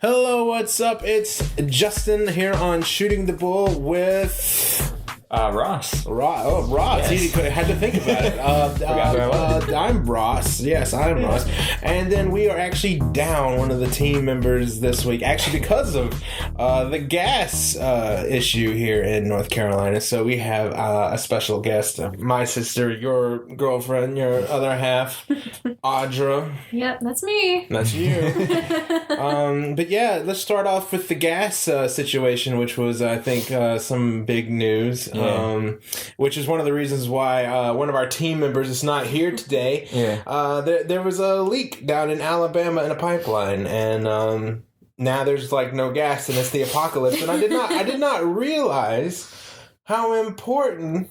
Hello, what's up? It's Justin here on Shooting the Bull with Ross. Ross. Yes. He had to think about it. I'm Ross. Yes, I'm Ross. And then we are actually down one of the team members this week, actually because of the gas issue here in North Carolina. So we have a special guest, my sister, your girlfriend, your other half, Audra. Yep, that's me. That's you. But yeah, let's start off with the gas situation, which was, I think, some big news. Which is one of the reasons why one of our team members is not here today. There was a leak down in Alabama in a pipeline, and now there's like no gas, and it's the apocalypse. And I did not realize how important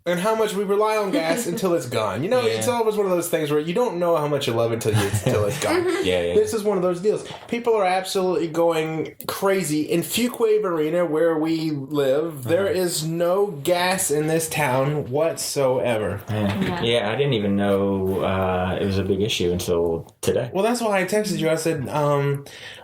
and how much we rely on gas until it's gone. You know, it's always one of those things where you don't know how much you love it until it's gone. This is one of those deals. People are absolutely going crazy. In Fuquay Arena, where we live, there is no gas in this town whatsoever. Yeah, I didn't even know it was a big issue until today. Well, that's why I texted you. I said,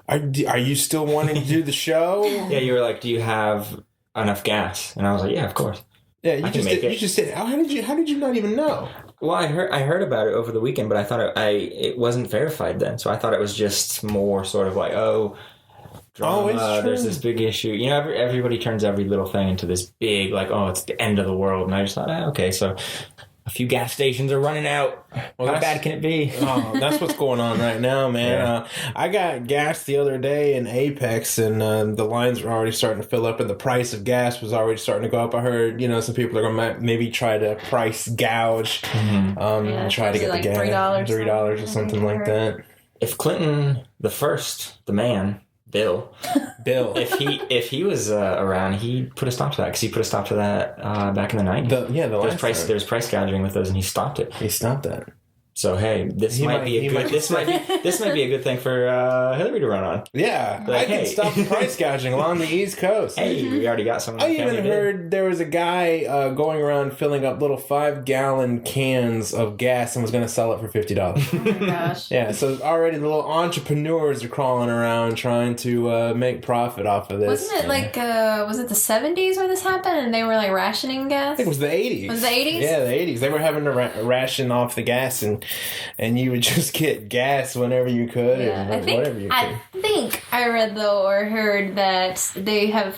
are you still wanting to do the show? Yeah, you were like, do you have enough gas? And I was like, yeah, of course. Yeah, you just said, how did you not even know? Well, I heard about it over the weekend, but I thought it wasn't verified then, so I thought it was just more sort of like, drama, it's true. There's this big issue. You know, everybody turns every little thing into this big, like, it's the end of the world, and I just thought, okay, so a few gas stations are running out. Well, how bad can it be? That's what's going on right now, man. Yeah. I got gas the other day in Apex, and the lines were already starting to fill up, and the price of gas was already starting to go up. I heard, some people are going to maybe try to price gouge, try to get like the gas $3 or something like that. If Clinton the man, Bill, if he was around, he'd put a stop to that, because he put a stop to that back in the 90s. There's price gouging with those, and he stopped it. He stopped that. So hey, this might be a good thing for Hillary to run on. Yeah, I can stop the price gouging along the East Coast. Hey, we already got some. I even heard there was a guy going around filling up little 5-gallon cans of gas and was going to sell it for $50. Oh my gosh. Yeah, so already the little entrepreneurs are crawling around trying to make profit off of this. Wasn't it was it the 70s when this happened and they were like rationing gas? I think it was the 80s. Was it the 80s? Yeah, the 80s. They were having to ration off the gas, and you would just get gas whenever you could, whatever you could. I think I read or heard that they have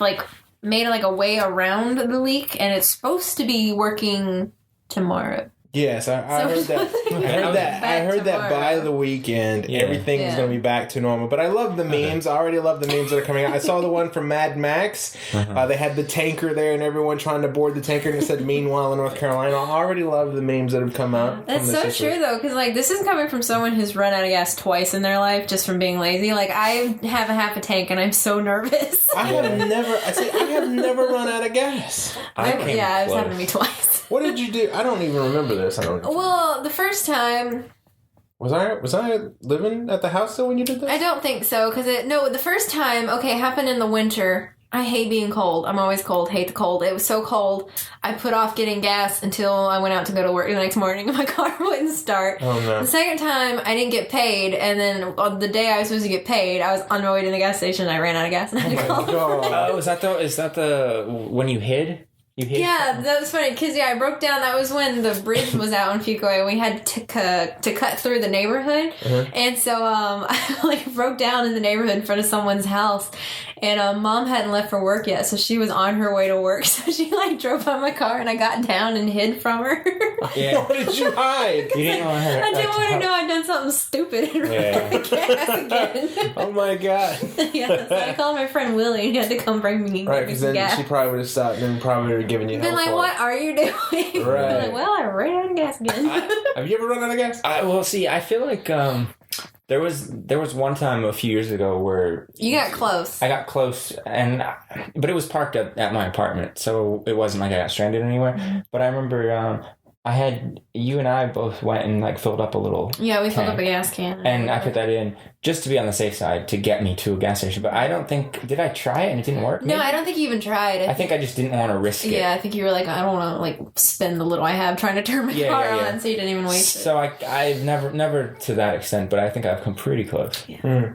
made a way around the leak, and it's supposed to be working tomorrow. Yes, I heard that. I heard that by the weekend, everything was going to be back to normal. But I love the memes. I already love the memes that are coming out. I saw the one from Mad Max. They had the tanker there and everyone trying to board the tanker, and it said, "Meanwhile in North Carolina." I already love the memes that have come out. That's so true, though, because this is coming from someone who's run out of gas twice in their life just from being lazy. I have a half a tank, and I'm so nervous. I have never run out of gas. It's happened to me twice. What did you do? I don't even remember this. Well, the first time... Was I living at the house though when you did this? I don't think so, because the first time, it happened in the winter. I hate being cold. I'm always cold. Hate the cold. It was so cold. I put off getting gas until I went out to go to work the next morning, and my car wouldn't start. Oh, no. The second time, I didn't get paid, and then on the day I was supposed to get paid, I was on my way to the gas station, and I ran out of gas, and I had to call. Oh, is that the when you hid? Yeah, that was funny, because I broke down. That was when the bridge was out in Fuquay, and we had to cut through the neighborhood. And so I broke down in the neighborhood in front of someone's house, and Mom hadn't left for work yet, so she was on her way to work. So she drove by my car, and I got down and hid from her. Yeah. Why did you hide? You didn't want her. I didn't want her to know I'd done something stupid and ran out of gas again. Oh my god. Yeah, so I called my friend Willie, and he had to come bring me right, because then gas. She probably would have stopped and probably would have given you help. Then what are you doing? Right. Well, I ran out of gas again. Have you ever run out of gas? I feel like there was one time a few years ago where you got close. I got close, but it was parked at my apartment, so it wasn't like I got stranded anywhere. But I remember you and I both went and filled up a little. Yeah, we filled up a gas can. And I put that in just to be on the safe side to get me to a gas station. But I don't think, did I try it and it didn't work? No, I don't think you even tried. I think I just didn't want to risk it. Yeah, I think you were I don't want to spend the little I have trying to turn my car on, so you didn't even waste it. So I've never to that extent, but I think I've come pretty close. Yeah.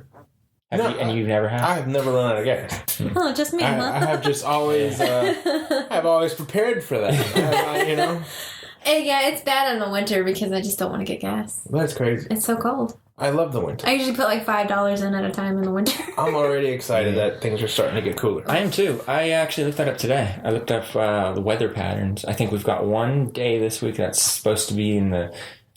And you've never had? I have never run out of gas. Oh, just me, huh? I have just always, I've always prepared for that. You know? Yeah, it's bad in the winter because I just don't want to get gas. That's crazy. It's so cold. I love the winter. I usually put like $5 in at a time in the winter. I'm already excited that things are starting to get cooler. I am too. I actually looked that up today. I looked up the weather patterns. I think we've got one day this week that's supposed to be in the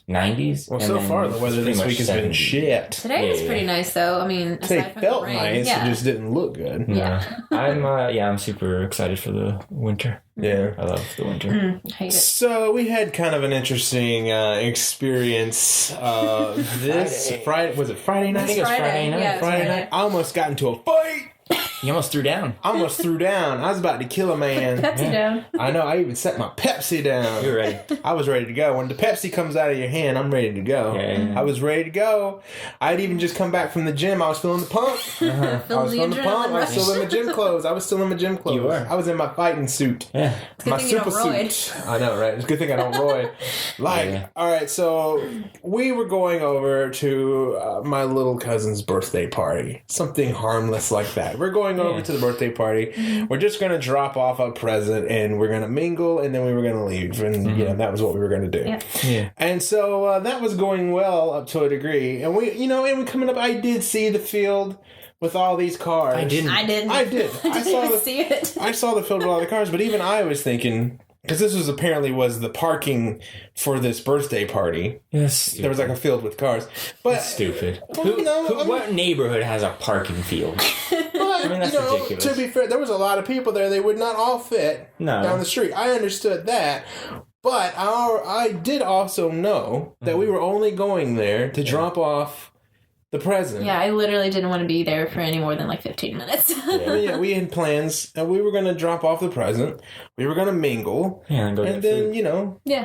90s. Well, so far the weather this week has been shit. Today was pretty nice, though. I mean, it felt nice. It just didn't look good. Yeah. I'm super excited for the winter. Yeah, I love the winter. Hate it. So we had kind of an interesting experience this Friday. Was it Friday night? I think it was Friday night. Yeah, Friday night. I almost got into a fight. You almost threw down. I almost threw down. I was about to kill a man. Pepsi down. I know. I even set my Pepsi down. You were ready. I was ready to go. When the Pepsi comes out of your hand, I'm ready to go. Yeah. I was ready to go. I'd even just come back from the gym. I was feeling the pump. I was feeling the pump. I was still in my gym clothes. You were. I was in my fighting suit. Yeah. My super suit. I know, right? It's a good thing I don't roid. All right, so we were going over to my little cousin's birthday party. Something harmless like that. We're going over to the birthday party. We're just going to drop off a present and we're going to mingle and then we were going to leave. And, that was what we were going to do. Yeah. And so that was going well up to a degree. And we coming up, I did see the field with all these cars. I did. I didn't see it. I saw the field with all the cars, but even I was thinking, because this was the parking for this birthday party. Yes. There was like a field with cars. But that's stupid. Well, what neighborhood has a parking field? But, that's ridiculous. To be fair, there was a lot of people there. They would not all fit down the street. I understood that. But I did also know that we were only going there to drop off the present. Yeah, I literally didn't want to be there for any more than like 15 minutes. We had plans, and we were going to drop off the present. We were going to mingle, and then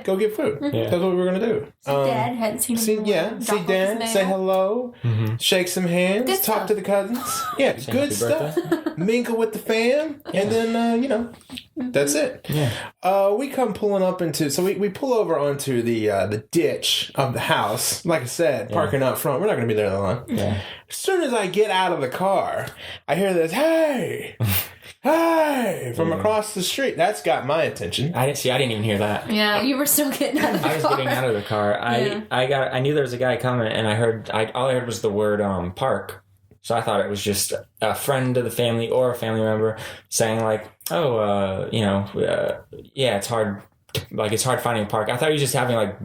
go get food. That's what we were going to do. Dad hadn't seen him. See Dad, say hello, shake some hands, talk to the cousins. Yeah, good stuff. Mingle with the fam, and then that's it. Yeah. We come pulling up into we pull over onto the ditch of the house. Like I said, parking up front. We're not going to be there that long. Yeah. As soon as I get out of the car, I hear this, hey, from across the street. That's got my attention. I didn't even hear that. Yeah, you were still getting out of the car. I was getting out of the car. I knew there was a guy coming, and all I heard was the word park. So I thought it was just a friend of the family or a family member saying like, it's hard. It's hard finding a park. I thought he was just having like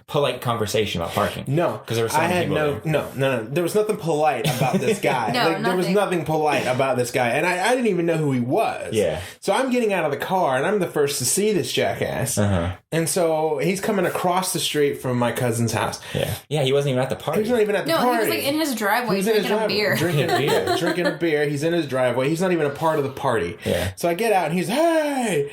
polite conversation about parking. No, because there was so many people no. There was nothing polite about this guy. There was nothing polite about this guy, and I didn't even know who he was. Yeah. So I'm getting out of the car, and I'm the first to see this jackass. And so he's coming across the street from my cousin's house. Yeah. Yeah. He wasn't even at the party. He's not even at the party. No, he was like in his driveway drinking a beer. Drinking a beer. He's in his driveway. He's not even a part of the party. Yeah. So I get out, and he's, hey,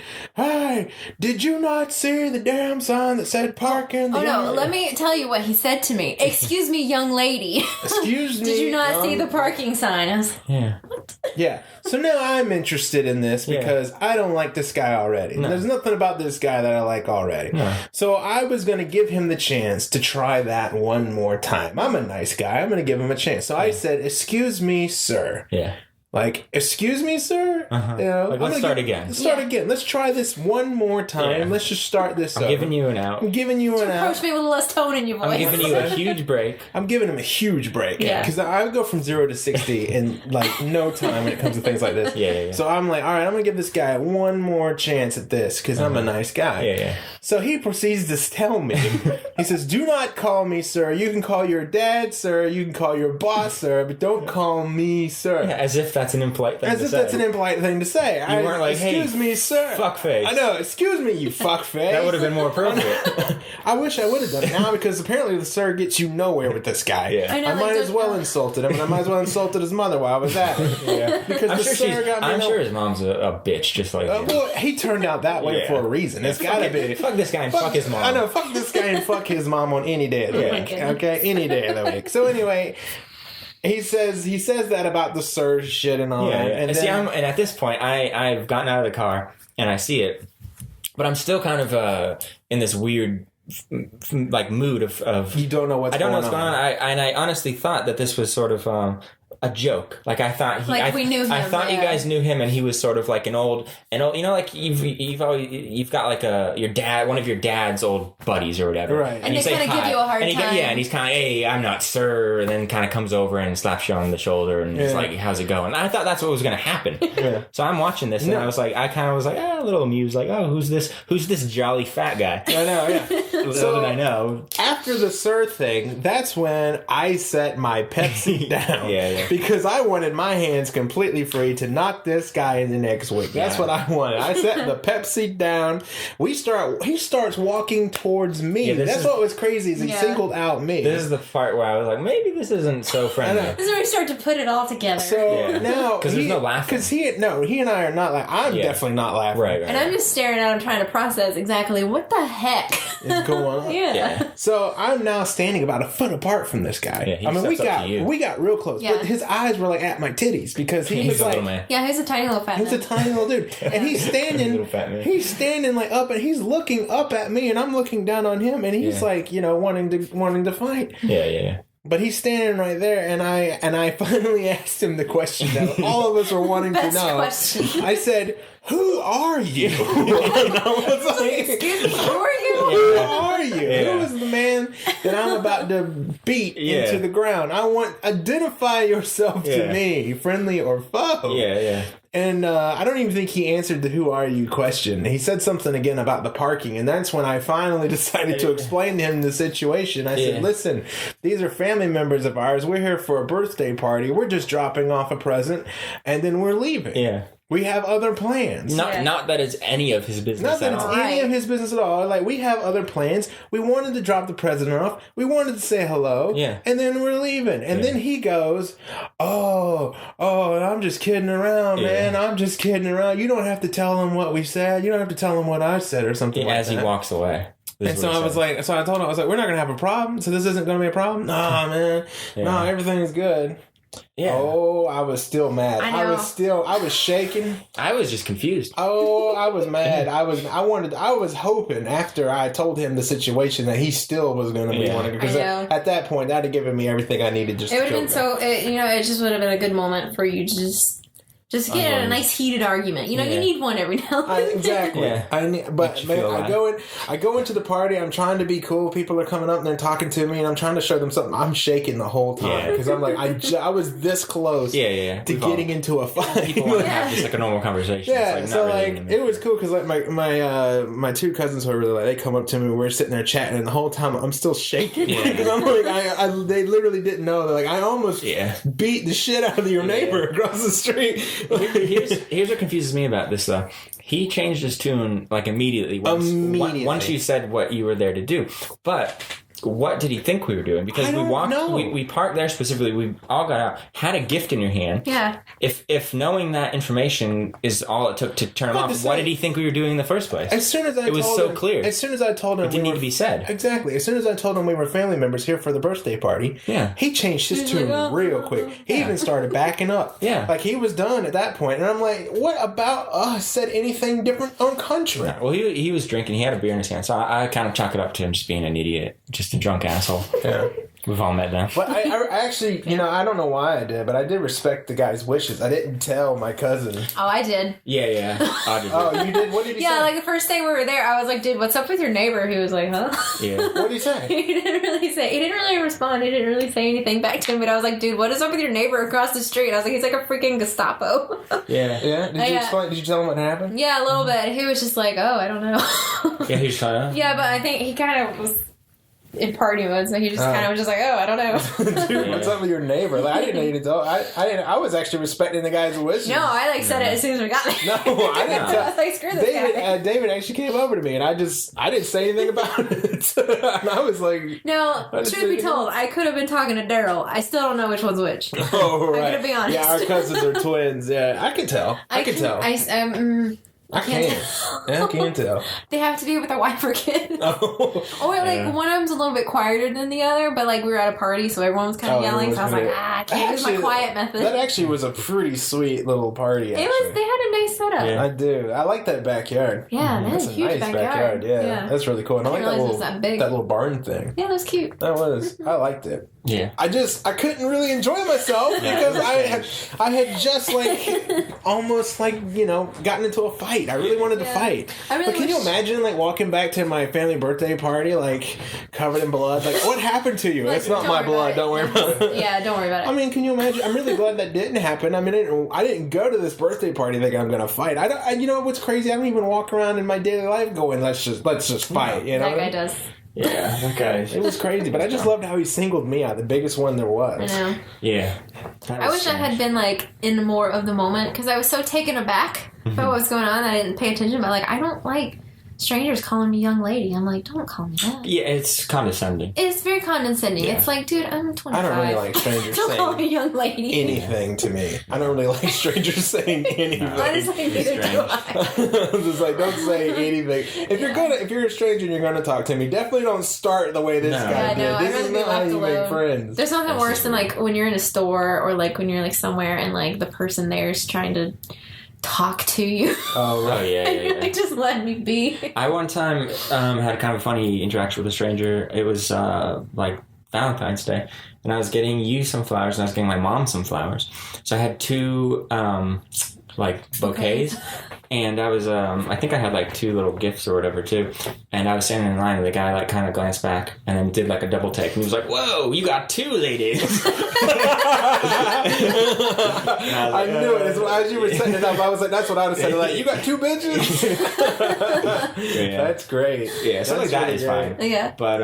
did you not see the damn sign that said park in the yard? Let me tell you what he said to me. Excuse me, young lady. Excuse me. Did you not see the parking sign? I was what? Yeah. So now I'm interested in this because I don't like this guy already. No. There's nothing about this guy that I like already. No. So I was going to give him the chance to try that one more time. I'm a nice guy. I'm going to give him a chance. So I said, excuse me, sir. Yeah. Like, excuse me, sir? Let's start again. Let's start again. Let's try this one more time. Yeah. Let's just start this I'm giving you an out. Approach me with less tone in your voice. I'm giving you a huge break. I'm giving him a huge break. Yeah. Because I would go from 0 to 60 in, like, no time when it comes to things like this. Yeah. So I'm like, all right, I'm going to give this guy one more chance at this because I'm a nice guy. Yeah. So he proceeds to tell me, he says, do not call me sir. You can call your dad, sir. You can call your boss, sir. But don't call me sir. Yeah, as if that's an impolite thing to say. As if that's an impolite thing to say. You weren't like, excuse me, sir. Fuckface. I know. Excuse me, you fuckface. That would have been more appropriate. I wish I would have done it now because apparently the sir gets you nowhere with this guy. Yeah. I might as well insulted him, and I might as well insulted his mother while I was at it. Yeah. Because I'm sure his mom's a bitch just like him. Well, he turned out that way for a reason. It's gotta be. Fuck this guy and fuck his mom. I know. Fuck this guy and fuck his mom on any day of the week. Okay? Any day of the week. So anyway... He says that about the sir shit and all that. And at this point, I've gotten out of the car and I see it, but I'm still kind of in this weird like mood of you don't know what's going on. I don't know what's going on. I honestly thought that this was sort of a joke. Like I thought we knew him. I thought you guys knew him, and he was sort of like an old, you know, like you've got like one of your dad's old buddies or whatever, right? And they kind of give you a hard time. And he's kind of, hey, I'm not sir, and then kind of comes over and slaps you on the shoulder and is like, how's it going? And I thought that's what was going to happen. Yeah. So I'm watching this, and I kind of was like, a little amused, like, oh, who's this jolly fat guy? I know, yeah. So did I know. After the sir thing, that's when I set my Pepsi down. Yeah. Because I wanted my hands completely free to knock this guy in the next week. That's what I wanted. I set the Pepsi down. He starts walking towards me. That's what was crazy is he singled out me. This is the part where I was like, maybe this isn't so friendly. This is where we start to put it all together. So now, because there's no laughing. Because he and I are not like, I'm definitely not laughing. Right. And I'm just staring at him trying to process exactly what the heck is going on. Yeah. So I'm now standing about a foot apart from this guy. Yeah, we got real close. Yeah. But his eyes were like at my titties because he was a like, little man. Yeah, he's a tiny little fat man. He's a tiny little dude. And he's standing little fat man. He's standing like up and he's looking up at me and I'm looking down on him and he's like, wanting to fight. Yeah. But he's standing right there, and I finally asked him the question that all of us were wanting to know. Question. I said, "Who are you?" And I was like, "Excuse me, who are you? Who are you? Who is the man that I'm about to beat into the ground? Identify yourself to me, friendly or foe." Yeah. And I don't even think he answered the "who are you" question. He said something again about the parking, and that's when I finally decided to explain to him the situation. I said, "Listen, these are family members of ours. We're here for a birthday party. We're just dropping off a present, and then we're leaving. Yeah. We have other plans. Not that it's any of his business Not that at all. it's any of his business at all. Like, we have other plans. We wanted to drop the present off. We wanted to say hello. Yeah. And then we're leaving. And then he goes, oh, I'm just kidding around, man. I'm just kidding around. You don't have to tell him what we said. You don't have to tell him what I said or something like that. As he walks away. And so I was like, I told him, I was like, we're not going to have a problem. So this isn't going to be a problem? Nah, man. No, everything's good. Yeah. Oh, I was still mad. I was shaking. I was just confused. Oh, I was mad. I was hoping after I told him the situation that he still was going to be wanting to. Because at that point, that'd have given me everything I needed just to It would have been it just would have been a good moment for you to just get in a nice heated argument. You need one every now and then. Exactly. Yeah. I go into the party. I'm trying to be cool. People are coming up and they're talking to me, and I'm trying to show them something. I'm shaking the whole time because I'm like, I was this close. To getting into a fight. People want to have just like a normal conversation. Yeah. So it was cool because like my two cousins were really like, they come up to me. We're sitting there chatting, and the whole time I'm still shaking because I'm like, they literally didn't know. They're like, I almost beat the shit out of your neighbor across the street. Here's what confuses me about this though. He changed his tune like immediately once you said what you were there to do. But what did he think we were doing? Because we parked there specifically. We all got out, had a gift in your hand. Yeah. If knowing that information is all it took to turn him off, what did he think we were doing in the first place? As soon as I told him, so clear. As soon as I told him, it didn't need to be said. Exactly. As soon as I told him we were family members here for the birthday party, he changed his tune real quick. He even started backing up. Yeah. Like he was done at that point, and I'm like, what about us said anything different on country? Yeah. Well, he was drinking. He had a beer in his hand, so I kind of chalk it up to him just being an idiot, just a drunk asshole. Yeah. We've all met them. But I actually, I don't know why I did, but I did respect the guy's wishes. I didn't tell my cousin. Oh, I did. Yeah. Oh, you did? What did he say? Yeah, like the first thing we were there, I was like, dude, what's up with your neighbor? He was like, huh? Yeah. What did he say? He didn't really respond. He didn't really say anything back to him, but I was like, dude, what is up with your neighbor across the street? I was like, he's like a freaking Gestapo. Yeah. Yeah? Did you explain? Did you tell him what happened? Yeah, a little bit. He was just like, oh, I don't know. Yeah, he was trying to. Yeah, but I think he kind of was in party mode, so he just kind of was just like, oh, I don't know. Dude, what's up with your neighbor? Like, I didn't need to tell. I was actually respecting the guy's wishes. No, I said it as soon as we got there. No, I didn't tell. I was like, screw this guy. David actually came over to me, and I didn't say anything about it. And I was like, no, truth be told, I could have been talking to Daryl. I still don't know which one's which. Oh, right. I'm gonna be honest. Yeah, our cousins are twins. Yeah, I can tell. I can tell. I can't tell. They have to be with their wife or kid. Oh, one of them's a little bit quieter than the other, but like we were at a party, so everyone was kind of yelling. So I was like, I can't use my quiet method. That actually was a pretty sweet little party. Actually. They had a nice setup. Yeah. I do. I like that backyard. Yeah, that's a huge nice backyard. Yeah, that's really cool. And I like that little barn thing. Yeah, that was cute. That was. I liked it. Yeah. I couldn't really enjoy myself because I had just almost gotten into a fight. I really wanted to fight. But can you imagine walking back to my family birthday party covered in blood? What happened to you? It's not my blood. Don't worry about it. Yeah, don't worry about it. I mean, can you imagine? I'm really glad that didn't happen. I mean, I didn't go to this birthday party thinking I'm going to fight. You know what's crazy? I don't even walk around in my daily life going, let's just fight. You know, that guy does. Yeah, that guy. It was crazy, but I just loved how he singled me out, the biggest one there was. I know. Yeah. I wish I had been in more of the moment because I was so taken aback by what was going on. I didn't pay attention, but I don't like strangers calling me young lady. I'm like, don't call me that. Yeah, it's condescending. It's very condescending. Yeah. It's dude, I'm 25. I don't really like strangers don't saying call me young lady. anything to me. I don't really like strangers saying anything. Honestly, neither do I. Just don't say anything. If you're a stranger and you're gonna talk to me, definitely don't start the way this guy did. I'd rather be left alone. Make friends. There's nothing worse than when you're in a store or when you're somewhere and the person there is trying to talk to you. Oh, right. Yeah. Just let me be. I one time had kind of a funny interaction with a stranger. It was Valentine's Day, and I was getting you some flowers, and I was getting my mom some flowers. So I had two bouquets. And I was, I think I had 2 little gifts or whatever too. And I was standing in line and the guy kind of glanced back and then did a double take. And he was like, whoa, you got 2 ladies. I knew it. As you were setting it up, I was like, that's what I would have said. You got 2 bitches? Yeah. That's great. Yeah, something like that is fine. Yeah. But,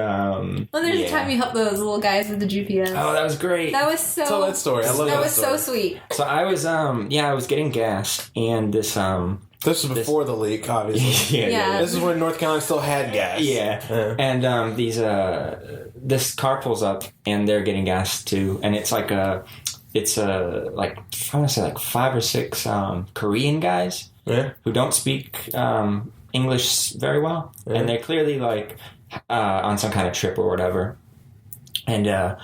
there's a time you helped those little guys with the GPS. Oh, that was great. That was so... Tell that story. I love that was story. so sweet. So I was, I was getting gas and this was before the leak, obviously. Yeah. This is when North Carolina still had gas. Yeah. And this car pulls up and they're getting gas too, and it's I want to say 5 or 6 Korean guys who don't speak English very well, and they're clearly on some kind of trip or whatever. And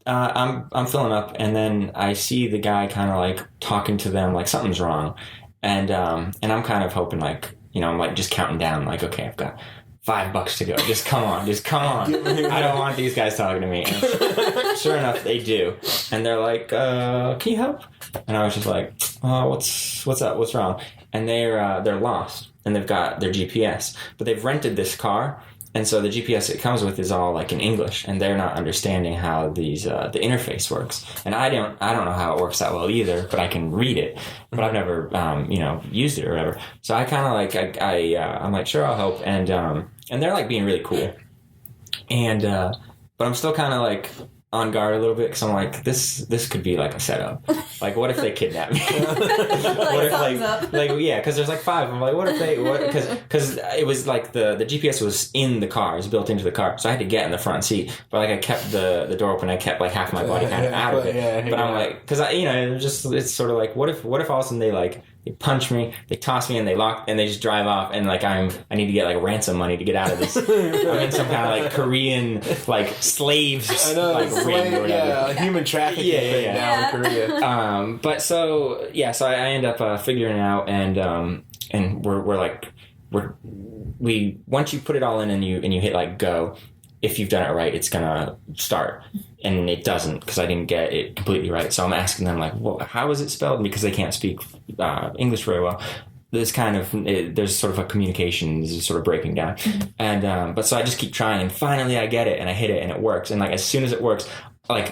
I'm filling up, and then I see the guy kind of talking to them something's wrong. And I'm kind of hoping I'm just counting down okay, I've got $5 to go. Just come on. I don't want these guys talking to me. And sure enough, they do. And they're like, can you help? And I was just like, what's up? What's wrong? And they're lost and they've got their GPS, but they've rented this car. And so the GPS it comes with is all in English, and they're not understanding how the interface works. And I don't know how it works that well either, but I can read it. But I've never used it or whatever. So I kind of I'm like, sure, I'll help. And they're being really cool. And but I'm still kind of on guard a litlittle bit because I'm like, this could be a setup. What if they kidnap me? What if yeah, because there's 5. I'm like, what if they? Because it was the GPS was in the car, it was built into the car, so I had to get in the front seat. But I kept the door open, I kept half my body kind of out of it. But I'm because it's sort of what if all of a sudden they punch me, they toss me, and they lock, and they just drive off, and I need to get ransom money to get out of this. I'm in some kind of Korean slaves. I know, ring or whatever. Human trafficking thing down in Korea. But so I end up figuring it out, and we're once you put it all in and you hit go. If you've done it right, it's gonna start, and it doesn't because I didn't get it completely right. So I'm asking them well, how is it spelled? Because they can't speak English very well. There's there's sort of a communication is sort of breaking down, and but so I just keep trying, and finally I get it, and I hit it, and it works. And as soon as it works,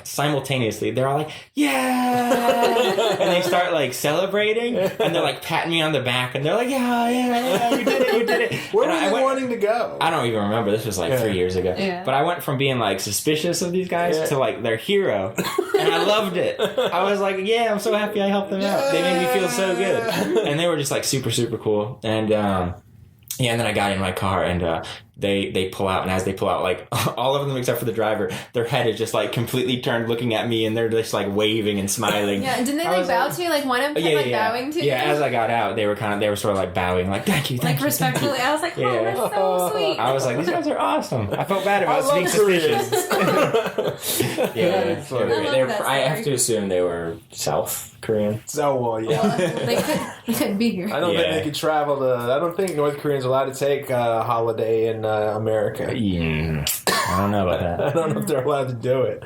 simultaneously they're all yeah, and they start celebrating, and they're patting me on the back, and they're like yeah, you did it. Where were they wanting to go? I don't even remember. This was 3 years ago. But I went from being suspicious of these guys to their hero, and I loved it. I was like, yeah, I'm so happy I helped them out. They made me feel so good, and they were just super super cool. And and then I got in my car, and they pull out, and as they pull out, all of them except for the driver, their head is just completely turned looking at me, and they're just waving and smiling. Yeah, didn't they bow to you? One of them kept bowing to you? Yeah, as I got out, they were sort of bowing, thank you, thank you. Respectfully. Thank you. I was like, oh, that's so sweet. I was like, these guys are awesome. I felt bad about being suspicious. I have to assume they were South Korean. Well, yeah. Well, they couldn't be here. I don't think they could travel I don't think North Koreans are allowed to take a holiday in America. Yeah. I don't know about that. I don't know if they're allowed to do it.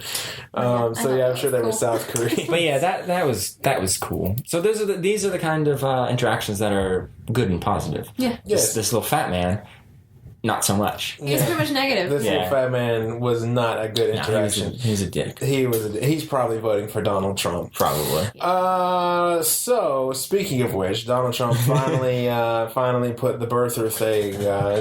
I'm sure they were South Korean. But yeah, that was cool. So these are the kind of interactions that are good and positive. Yeah. This little fat man, not so much. He was pretty much negative. This little fat man was not a good interaction. He's a dick. He's probably voting for Donald Trump. Probably. So speaking of which, Donald Trump finally put the birther thing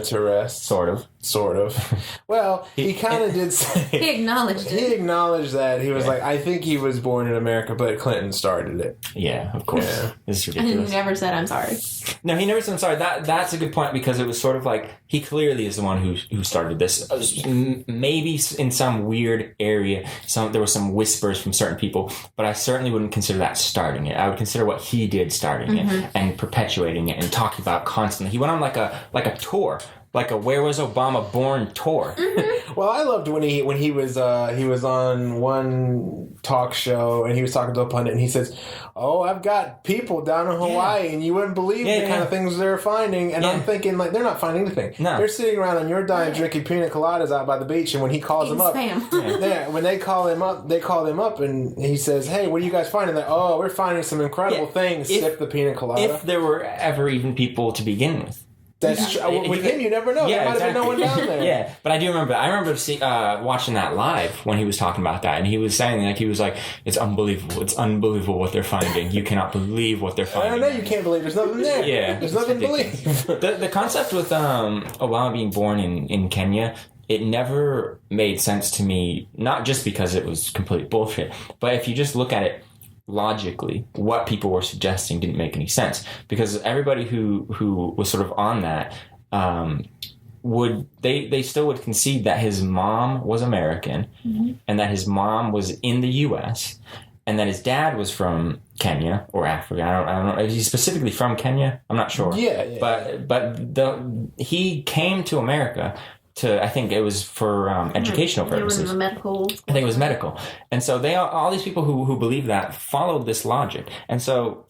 to rest. Sort of. Well, he kind of did say... He acknowledged it. He acknowledged that. He was like, I think he was born in America, but Clinton started it. Yeah, of course. Yeah. This is ridiculous. And he never said, I'm sorry. No, he never said, I'm sorry. That's a good point, because it was sort of like, he clearly is the one who started this. Maybe in some weird area, there were some whispers from certain people, but I certainly wouldn't consider that starting it. I would consider what he did starting it and perpetuating it and talking about it constantly. He went on like a tour. Like a "Where Was Obama Born" tour. Well, I loved when he was on one talk show and he was talking to a pundit and he says, "Oh, I've got people down in Hawaii and you wouldn't believe the kind of things they're finding." And I'm thinking, like, they're not finding anything. No. They're sitting around on your dime drinking pina coladas out by the beach. And when he calls them up, when they call him up and he says, "Hey, what are you guys finding?" They're, "Oh, we're finding some incredible things." Sip the pina colada. If there were ever even people to begin with. That's true. With him, you never know. There might have been no one down there. Yeah, but I do remember. I remember watching that live when he was talking about that, and he was saying it's unbelievable. It's unbelievable what they're finding. You cannot believe what they're finding. I know you can't believe. There's nothing there. Yeah, there's nothing to believe. The concept with Obama being born in Kenya, it never made sense to me. Not just because it was complete bullshit, but if you just look at it logically, what people were suggesting didn't make any sense, because everybody who was sort of on that they still would concede that his mom was American and that his mom was in the US and that his dad was from Kenya or Africa. I don't know. Is he specifically from Kenya? I'm not sure. Yeah. But he came to America I think it was for educational purposes. It was medical. I think it was medical. And so all these people who believe that followed this logic. And so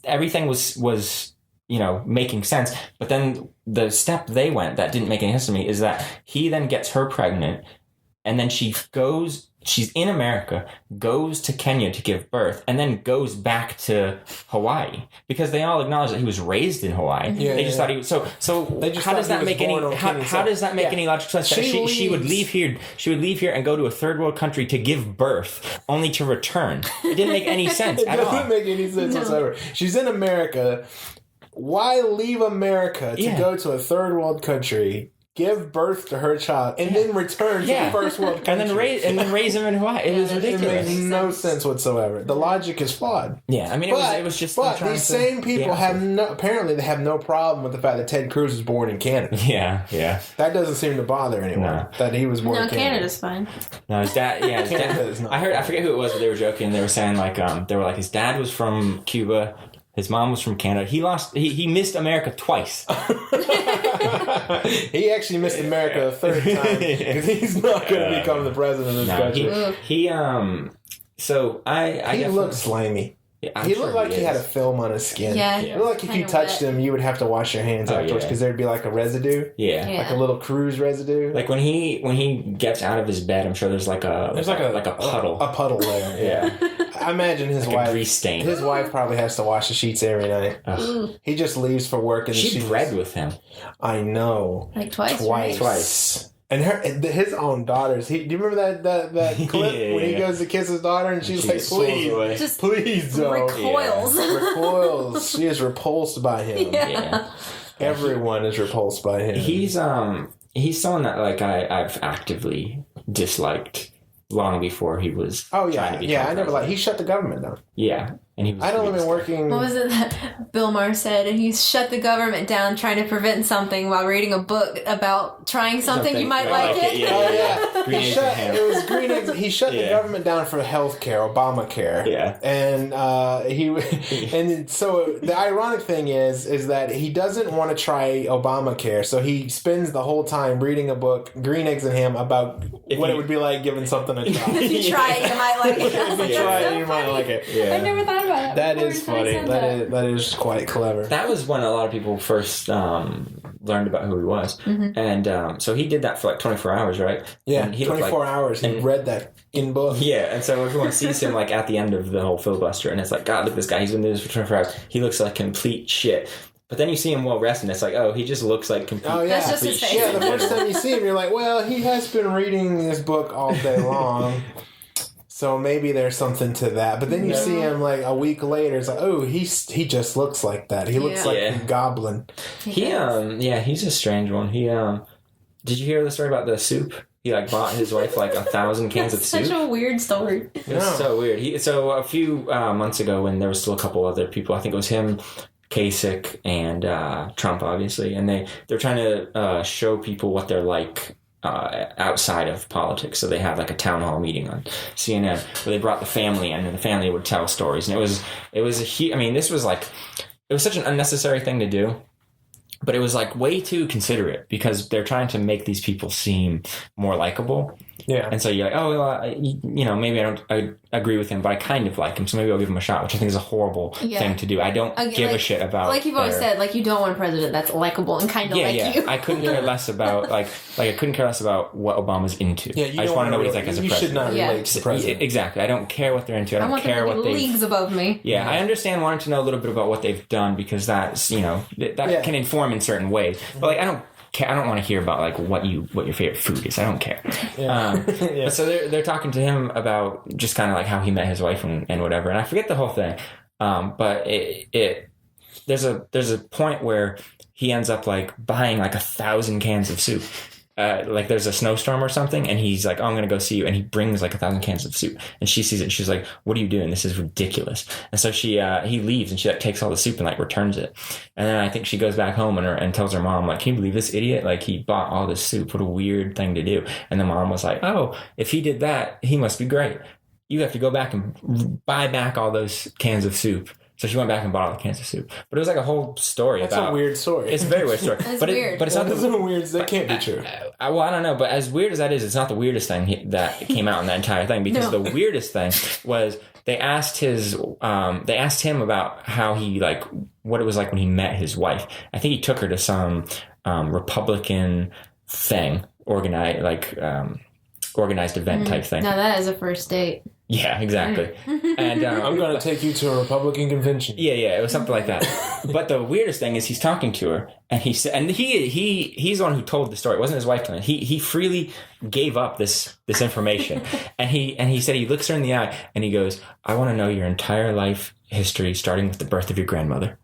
everything was making sense. But then the step they went that didn't make any sense to me is that he then gets her pregnant and then she's in America, goes to Kenya to give birth, and then goes back to Hawaii because they all acknowledge that he was raised in Hawaii. Yeah, they just thought he was so. How does that make any logical sense? She would leave here. She would leave here and go to a third world country to give birth, only to return. It didn't make any sense at all. It doesn't make any sense whatsoever. She's in America. Why leave America to go to a third world country? Give birth to her child and then return to the first world country. and then raise him in Hawaii. It was ridiculous. It makes no sense whatsoever. The logic is flawed. Yeah, I mean, it was just. But these same people have no problem with the fact that Ted Cruze was born in Canada. Yeah. That doesn't seem to bother anyone. That he was born in Canada. Canada's fine. No, his dad. Yeah, his dad. I forget who it was, but they were joking. They were saying his dad was from Cuba. His mom was from Canada. He missed America twice. He actually missed America a third time because he's not going to become the president of this country. He looked slimy. Yeah, he looked like he had a film on his skin. Yeah. It looked like if you touched him, you would have to wash your hands afterwards because there'd be like a residue. Yeah. Like a little Cruze residue. Like when he gets out of his bed, I'm sure there's like a puddle. A puddle there. Yeah. I imagine his wife. A grease stain. His wife probably has to wash the sheets every night. He just leaves for work and she bred with him. I know. Like twice. Twice. And his own daughters. Do you remember that clip when he goes to kiss his daughter and she's like, please don't. Recoils. Recoils. She is repulsed by him. Yeah. Everyone is repulsed by him. He's someone that I've actively disliked long before he was. Oh yeah, I never he shut the government down. Yeah. And he was I'd only been working. What was it that Bill Maher said? And he shut the government down trying to prevent something while reading a book about trying something you might like it. Yeah. Oh yeah, it was green eggs. He shut the government down for healthcare, Obamacare. Yeah, and and so the ironic thing is that he doesn't want to try Obamacare, so he spends the whole time reading a book, Green Eggs and Ham, about what it would be like giving something a try. If you try it, you might like it. If you try it, you might like it. Yeah. I never thought forgot about that. That is funny. That is quite clever. That was when a lot of people first learned about who he was. Mm-hmm. And so he did that for like 24 hours, right? Yeah, 24 hours. He read that in book. Yeah, and so everyone sees him like at the end of the whole filibuster, and it's like, God, look at this guy. He's been doing this for 24 hours. He looks like complete shit. But then you see him well rested, and it's like, oh, he just looks like complete, That's just his face. Yeah, the first time you see him, you're like, well, he has been reading this book all day long. So maybe there's something to that. But then you see him like a week later, it's like, oh, he just looks like that. He looks like a goblin. He's a strange one. He did you hear the story about the soup? He like bought his wife like 1,000 cans of soup. Such a weird story. It was so weird. So a few months ago, when there was still a couple other people, I think it was him, Kasich, and Trump, obviously, and they're trying to show people what they're like outside of politics. So they had like a town hall meeting on CNN where they brought the family in, and the family would tell stories, and it was a huge. I mean, this was like, it was such an unnecessary thing to do. But it was like way too considerate because they're trying to make these people seem more likable. Yeah. And so you're like, oh, well, maybe I agree with him, but I kind of like him, so maybe I'll give him a shot, which I think is a horrible thing to do. I don't give a shit about. Like you've always said, like you don't want a president that's likable and kind of like you. I couldn't care less about I couldn't care less about what Obama's into. Yeah, I just want to know what he's like as a president. You should not relate to the president. Exactly. I don't care what they're into. I don't care what they leagues above me. Yeah, I understand wanting to know a little bit about what they've done because that's that can inform in certain ways. But like I don't want to hear about like what your favorite food is. I don't care. But so they're talking to him about just kind of like how he met his wife and whatever. And I forget the whole thing. But there's a point where he ends up like buying like 1,000 cans of soup. Like there's a snowstorm or something, and he's like, oh, I'm gonna go see you, and he brings like 1,000 cans of soup, and she sees it and she's like, what are you doing? This is ridiculous. And so he leaves, and she like takes all the soup and like returns it, and then I think she goes back home and tells her mom, like, can you believe this idiot, like he bought all this soup, what a weird thing to do. And the mom was like, oh, if he did that, he must be great, you have to go back and buy back all those cans of soup. So she went back and bought all the cans of soup. But it was like a whole story That's a weird story. It's a very weird story. It's weird. But it's not the weird. That can't be true. I don't know. But as weird as that is, it's not the weirdest thing that came out in that entire thing. Because the weirdest thing was they asked him about how he like what it was like when he met his wife. I think he took her to some Republican thing, organized event type thing. Now that is a first date. Yeah, exactly. And I'm going to take you to a Republican convention. Yeah, it was something like that. But the weirdest thing is he's talking to her, and he's the one who told the story. It wasn't his wife telling it. He freely gave up this information, and he said he looks her in the eye and he goes, "I want to know your entire life history, starting with the birth of your grandmother."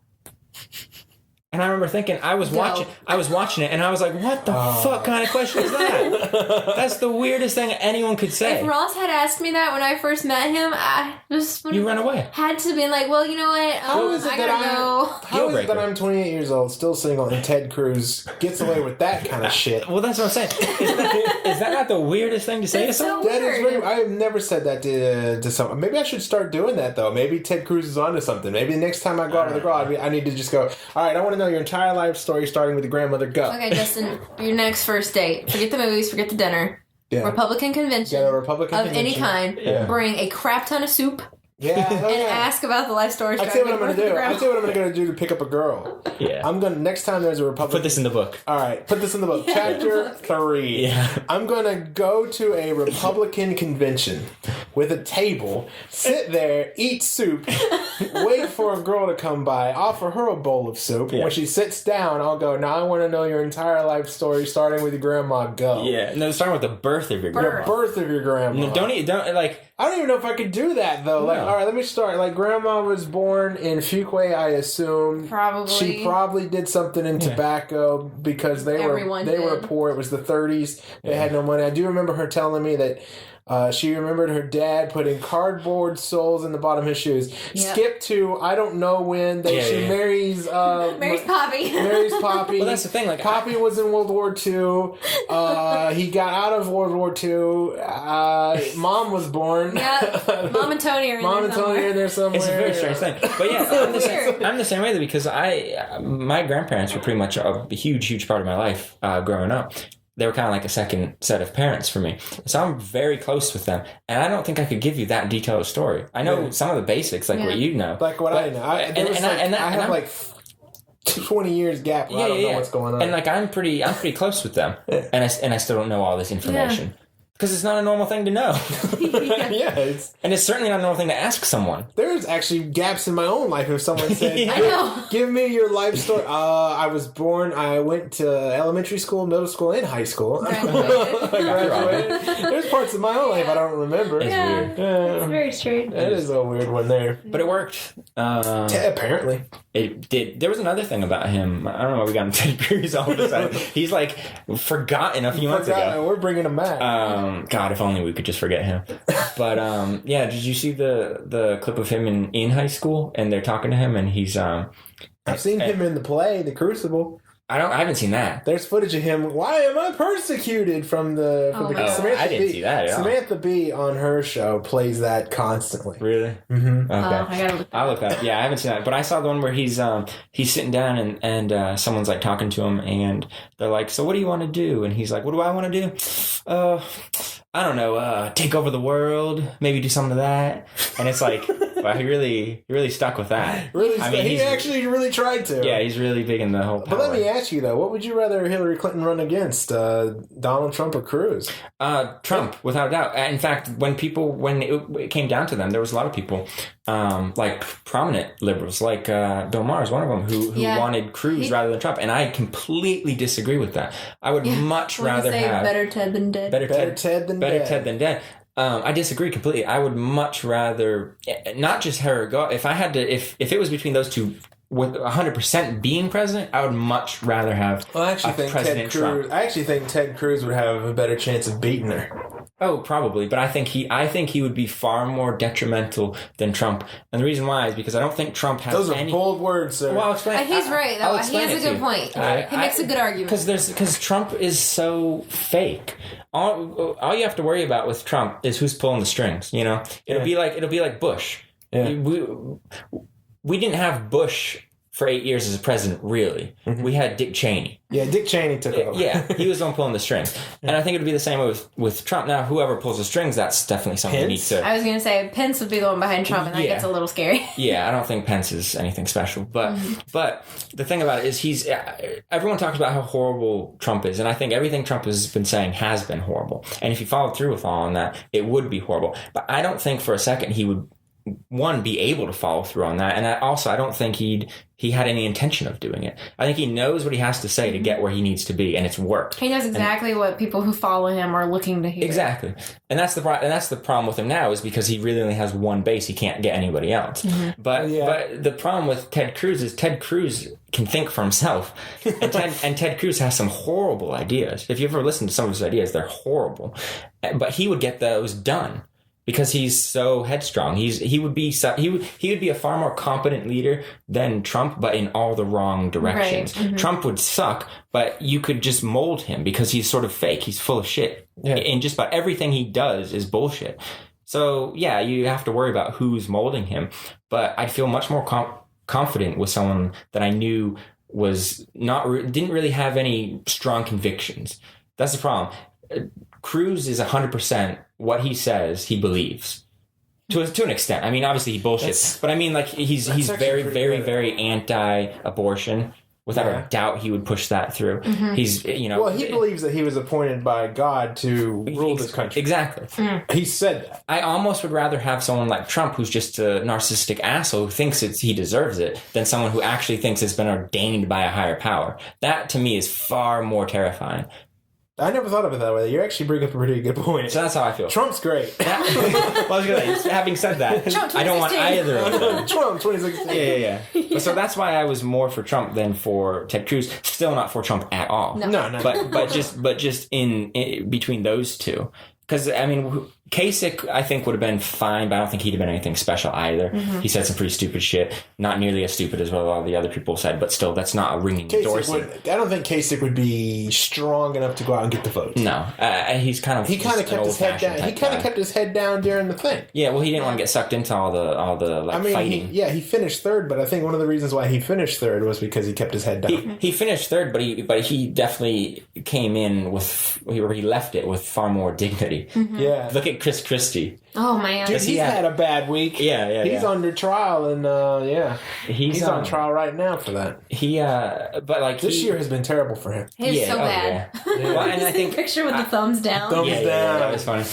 And I remember thinking, I was watching it, and I was like, what the fuck kind of question is that? That's the weirdest thing anyone could say. If Ross had asked me that when I first met him, I just would You ran away. Had to be like, well, you know what? How is it that I'm 28 years old, still single, and Ted Cruze gets away with that kind of shit? Well, that's what I'm saying. Is that not the weirdest thing to say to someone? That is weird. I have never said that to someone. Maybe I should start doing that, though. Maybe Ted Cruze is onto something. Maybe the next time I go out to the girl, I need to just go, all right, I want to know your entire life story starting with your grandmother. Go. Okay, Justin, your next first date. Forget the movies, forget the dinner. Yeah. Republican convention. Yeah, a Republican of convention. Any kind. Yeah. Bring a crap ton of soup. Yeah. And ask about the life story. I'll tell you what I'm going to do. I'll tell you what I'm going to do to pick up a girl. Yeah. I'm going to, next time there's a Republican. Put this in the book. All right. Put this in the book. Chapter 3. Yeah. I'm going to go to a Republican convention with a table, sit there, eat soup, wait for a girl to come by, offer her a bowl of soup. Yeah. When she sits down, I'll go, now I want to know your entire life story starting with your grandma. Go. Yeah. No, starting with the birth of your grandma. The birth of your grandma. No, don't I don't even know if I could do that, though. No. Like, all right, let me start. Like, grandma was born in Fuquay, I assume. Probably. She probably did something in tobacco because they were poor. It was the 30s. They had no money. I do remember her telling me that she remembered her dad putting cardboard soles in the bottom of his shoes. Yep. Skip to, I don't know when, she marries... marries Poppy. Marries Poppy. Well, that's the thing. Like, Poppy was in World War II. He got out of World War II. Mom was born. Yeah. Mom and Tony are in there somewhere. It's a very strange thing. But yeah, I'm the same way, because my grandparents were pretty much a huge part of my life growing up. they were kind of like a second set of parents for me. So I'm very close with them. And I don't think I could give you that detailed story. I know some of the basics, like what you know. Like what I know. I have like 20 years gap where I don't know what's going on. And like I'm pretty close with them. And I still don't know all this information. Because it's not a normal thing to know. And it's certainly not a normal thing to ask someone. There's actually gaps in my own life. If someone said, give me your life story. I was born, I went to elementary school, middle school, and high school. I graduated. There's parts of my own life I don't remember. It's weird. It's very strange. It is a weird one there. But it worked. Apparently. It did. There was another thing about him. I don't know why we got him Ted Cruze all of a sudden. He's like forgotten a few months ago. We're bringing him back. God, if only we could just forget him. But did you see the clip of him in high school? And they're talking to him, and he's I've seen him in the play, The Crucible. I haven't seen that. There's footage of him. Why am I persecuted? From the Samantha I didn't see that. Samantha Bee on her show plays that constantly. Really? Mm-hmm. Okay. I gotta look. I'll look up. Yeah, I haven't seen that, but I saw the one where he's sitting down and someone's like talking to him, and they're like, "So what do you want to do?" And he's like, "What do I want to do? I don't know. Take over the world. Maybe do something to that." And it's like, wow, he really stuck with that. He actually really tried to. Yeah, he's really big in the whole power. But let me ask you though, what would you rather Hillary Clinton run against, Donald Trump or Cruise? Trump, without a doubt. In fact, when it came down to them, there was a lot of people, like prominent liberals, like Bill Maher is one of them, who wanted Cruise rather than Trump, and I completely disagree with that. I would much rather have better Ted than dead. Better Ted than dead. I disagree completely. I would much rather not just her go. If I had to, if it was between those two, with 100% being president, I would much rather have President Trump. I actually think Ted Cruz would have a better chance of beating her. Oh, probably, but I think he would be far more detrimental than Trump, and the reason why is because I don't think Trump has. Those are bold words, sir. Well, I'll explain. He's right, though. He has a good point. He makes a good argument. Because Trump is so fake. All you have to worry about with Trump is who's pulling the strings. You know, it'll be like Bush. Yeah. We didn't have Bush for 8 years as a president, really. Mm-hmm. We had Dick Cheney. Yeah, Dick Cheney took over. Yeah, he was the one pulling the strings. And I think it would be the same with Trump. Now, whoever pulls the strings, that's definitely something we need to... I was going to say, Pence would be the one behind Trump, and that gets a little scary. Yeah, I don't think Pence is anything special. But but the thing about it is everyone talks about how horrible Trump is, and I think everything Trump has been saying has been horrible. And if he followed through with all on that, it would be horrible. But I don't think for a second he would... be able to follow through on that, and I don't think he had any intention of doing it. I think he knows what he has to say to get where he needs to be, and it's worked. He knows exactly what people who follow him are looking to hear. Exactly, and that's the problem with him now is because he really only has one base. He can't get anybody else. Mm-hmm. But the problem with Ted Cruz is Ted Cruz can think for himself, and Ted Cruz has some horrible ideas. If you ever listen to some of his ideas, they're horrible, but he would get those done. Because he's so headstrong, he would be a far more competent leader than Trump, but in all the wrong directions. Right. Mm-hmm. Trump would suck, but you could just mold him because he's sort of fake. He's full of shit, and just about everything he does is bullshit. So yeah, you have to worry about who's molding him. But I'd feel much more confident with someone that I knew didn't really have any strong convictions. That's the problem. Cruz is 100% what he says he believes to an extent. I mean, obviously he bullshits, but I mean, like he's very, very, very anti-abortion. Without a doubt, he would push that through. Mm-hmm. He's, he believes that he was appointed by God to rule this country. Exactly. Mm. He said that. I almost would rather have someone like Trump, who's just a narcissistic asshole who thinks he deserves it, than someone who actually thinks it's been ordained by a higher power. That, to me, is far more terrifying. I never thought of it that way. You actually bring up a pretty good point. So that's how I feel. Trump's great. Having said that, I don't want either of them. Trump 2016. Yeah. So that's why I was more for Trump than for Ted Cruz. Still not for Trump at all. No. But just in between those two. Because, I mean, Kasich, I think, would have been fine, but I don't think he'd have been anything special either. He said some pretty stupid shit. Not nearly as stupid as what a lot of the other people said, but still, that's not a ringing endorsement. I don't think Kasich would be strong enough to go out and get the votes. No. He's kind of... He kind of kept his head down. He kind of kept his head down during the thing. Yeah, well, he didn't want to get sucked into all the fighting. He finished third, but I think one of the reasons why he finished third was because he kept his head down. He finished third, but he definitely came in with... He left it with far more dignity. Yeah. Look at Chris Christie. Oh, man. Dude, he's had a bad week. Yeah. He's under trial, and he's on trial right now for that. This year has been terrible for him. It's so bad. Yeah. Well, and I think picture with the thumbs down. Thumbs down. That was funny.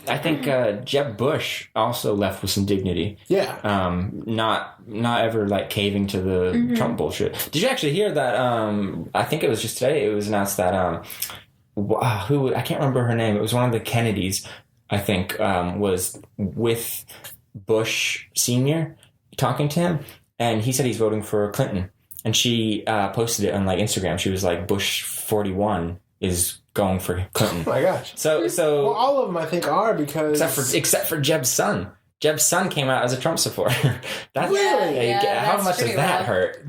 I think Jeb Bush also left with some dignity. Yeah. Not ever like caving to the Trump bullshit. Did you actually hear that? I think it was just today. It was announced that I can't remember her name. It was one of the Kennedys. I think was with Bush Sr. talking to him, and he said he's voting for Clinton. And she posted it on like Instagram. She was like, Bush 41 is going for Clinton. Oh my gosh! So well, all of them I think are because except for Jeb's son. Jeb's son came out as a Trump supporter. Really? How much does that hurt?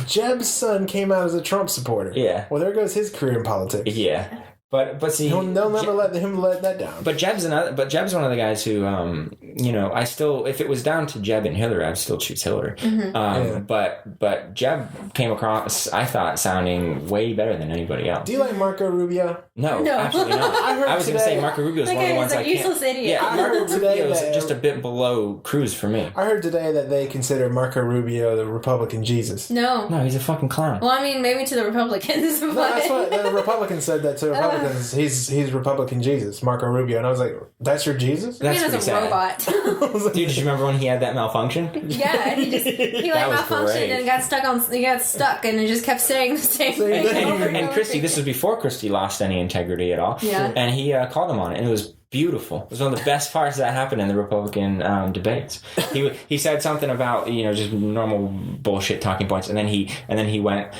Jeb's son came out as a Trump supporter. Yeah. Well, there goes his career in politics. Yeah. But see, they'll never let that down. But Jeb's one of the guys who, I still, if it was down to Jeb and Hillary, I'd still choose Hillary. But Jeb came across, I thought, sounding way better than anybody else. Do you like Marco Rubio? No. Absolutely not. I was going to say Marco Rubio is one of the ones I can't. Useless idiot. Yeah, Marco Rubio is just a bit below Cruze for me. I heard today that they consider Marco Rubio the Republican Jesus. No, he's a fucking clown. Well, I mean, maybe to the Republicans. No, that's what the Republicans said that to Republicans. He's Republican Jesus, Marco Rubio, and I was like, "That's your Jesus?" That's pretty sad. Robot. Dude, did you remember when he had that malfunction? Yeah, he malfunctioned and got stuck, and it just kept saying the same thing. And Christie, this was before Christie lost any integrity at all. Yeah, and he called him on it, and it was beautiful. It was one of the best parts that happened in the Republican debates. He said something about just normal bullshit talking points, and then he went.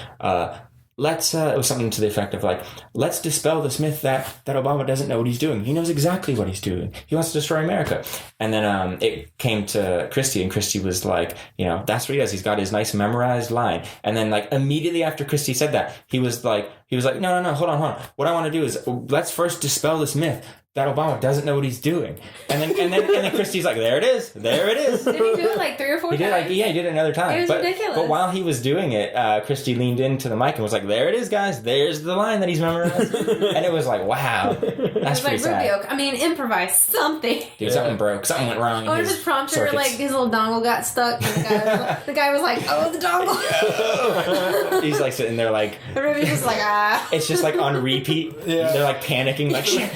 It was something to the effect of like, let's dispel this myth that Obama doesn't know what he's doing. He knows exactly what he's doing. He wants to destroy America. And then it came to Christie, and Christie was like, that's what he does. He's got his nice memorized line. And then like immediately after Christie said that, he was like, no, hold on. What I want to do is let's first dispel this myth that Obama doesn't know what he's doing. And then Christie's like, there it is. Did he do it like 3 or 4 times? He did it another time. It was ridiculous. But while he was doing it, Christie leaned into the mic and was like, there it is, guys. There's the line that he's memorized. And it was like, wow. That's pretty sad. Rubio, I mean, improvise something. Dude, something broke. Something went wrong. Or his prompter, circuits. like his little dongle got stuck. And the guy was like, oh, the dongle. He's like sitting there like... Rubio's just like, ah. It's just like on repeat. Yeah. They're like panicking, like, shit.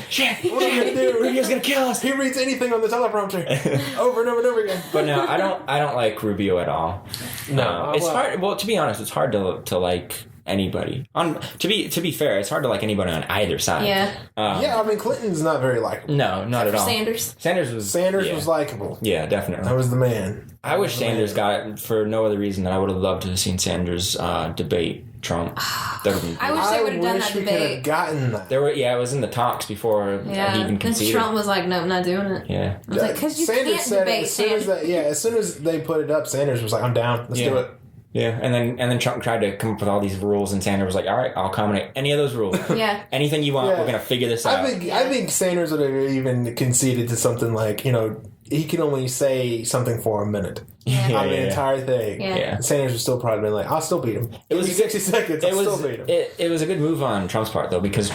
What are we going to do? Rubio's going to kill us. He reads anything on the teleprompter over and over and over again. But no, I don't like Rubio at all. No. It's hard. Well, to be honest, it's hard to like anybody. To be fair, it's hard to like anybody on either side. Yeah. I mean, Clinton's not very likable. No, not at all. Sanders was likable. Yeah, definitely. That was the man. I wish Sanders got it for no other reason than I would have loved to have seen Sanders debate Trump. I wish they would have done that debate. Could have gotten that. It was in the talks before he even conceded. And Trump was like, "No, I'm not doing it." Yeah, I was like, "Because you can't debate." As soon as they put it up, Sanders was like, "I'm down. Let's do it." Yeah, and then Trump tried to come up with all these rules, and Sanders was like, "All right, I'll accommodate any of those rules. Yeah, anything you want, we're gonna figure this out." I think Sanders would have even conceded to something like, he can only say something for a minute. Yeah. On the entire thing. Yeah. Sanders would still probably been like, I'll still beat him. It was 60 seconds. I'll still beat him. It was a good move on Trump's part, though, because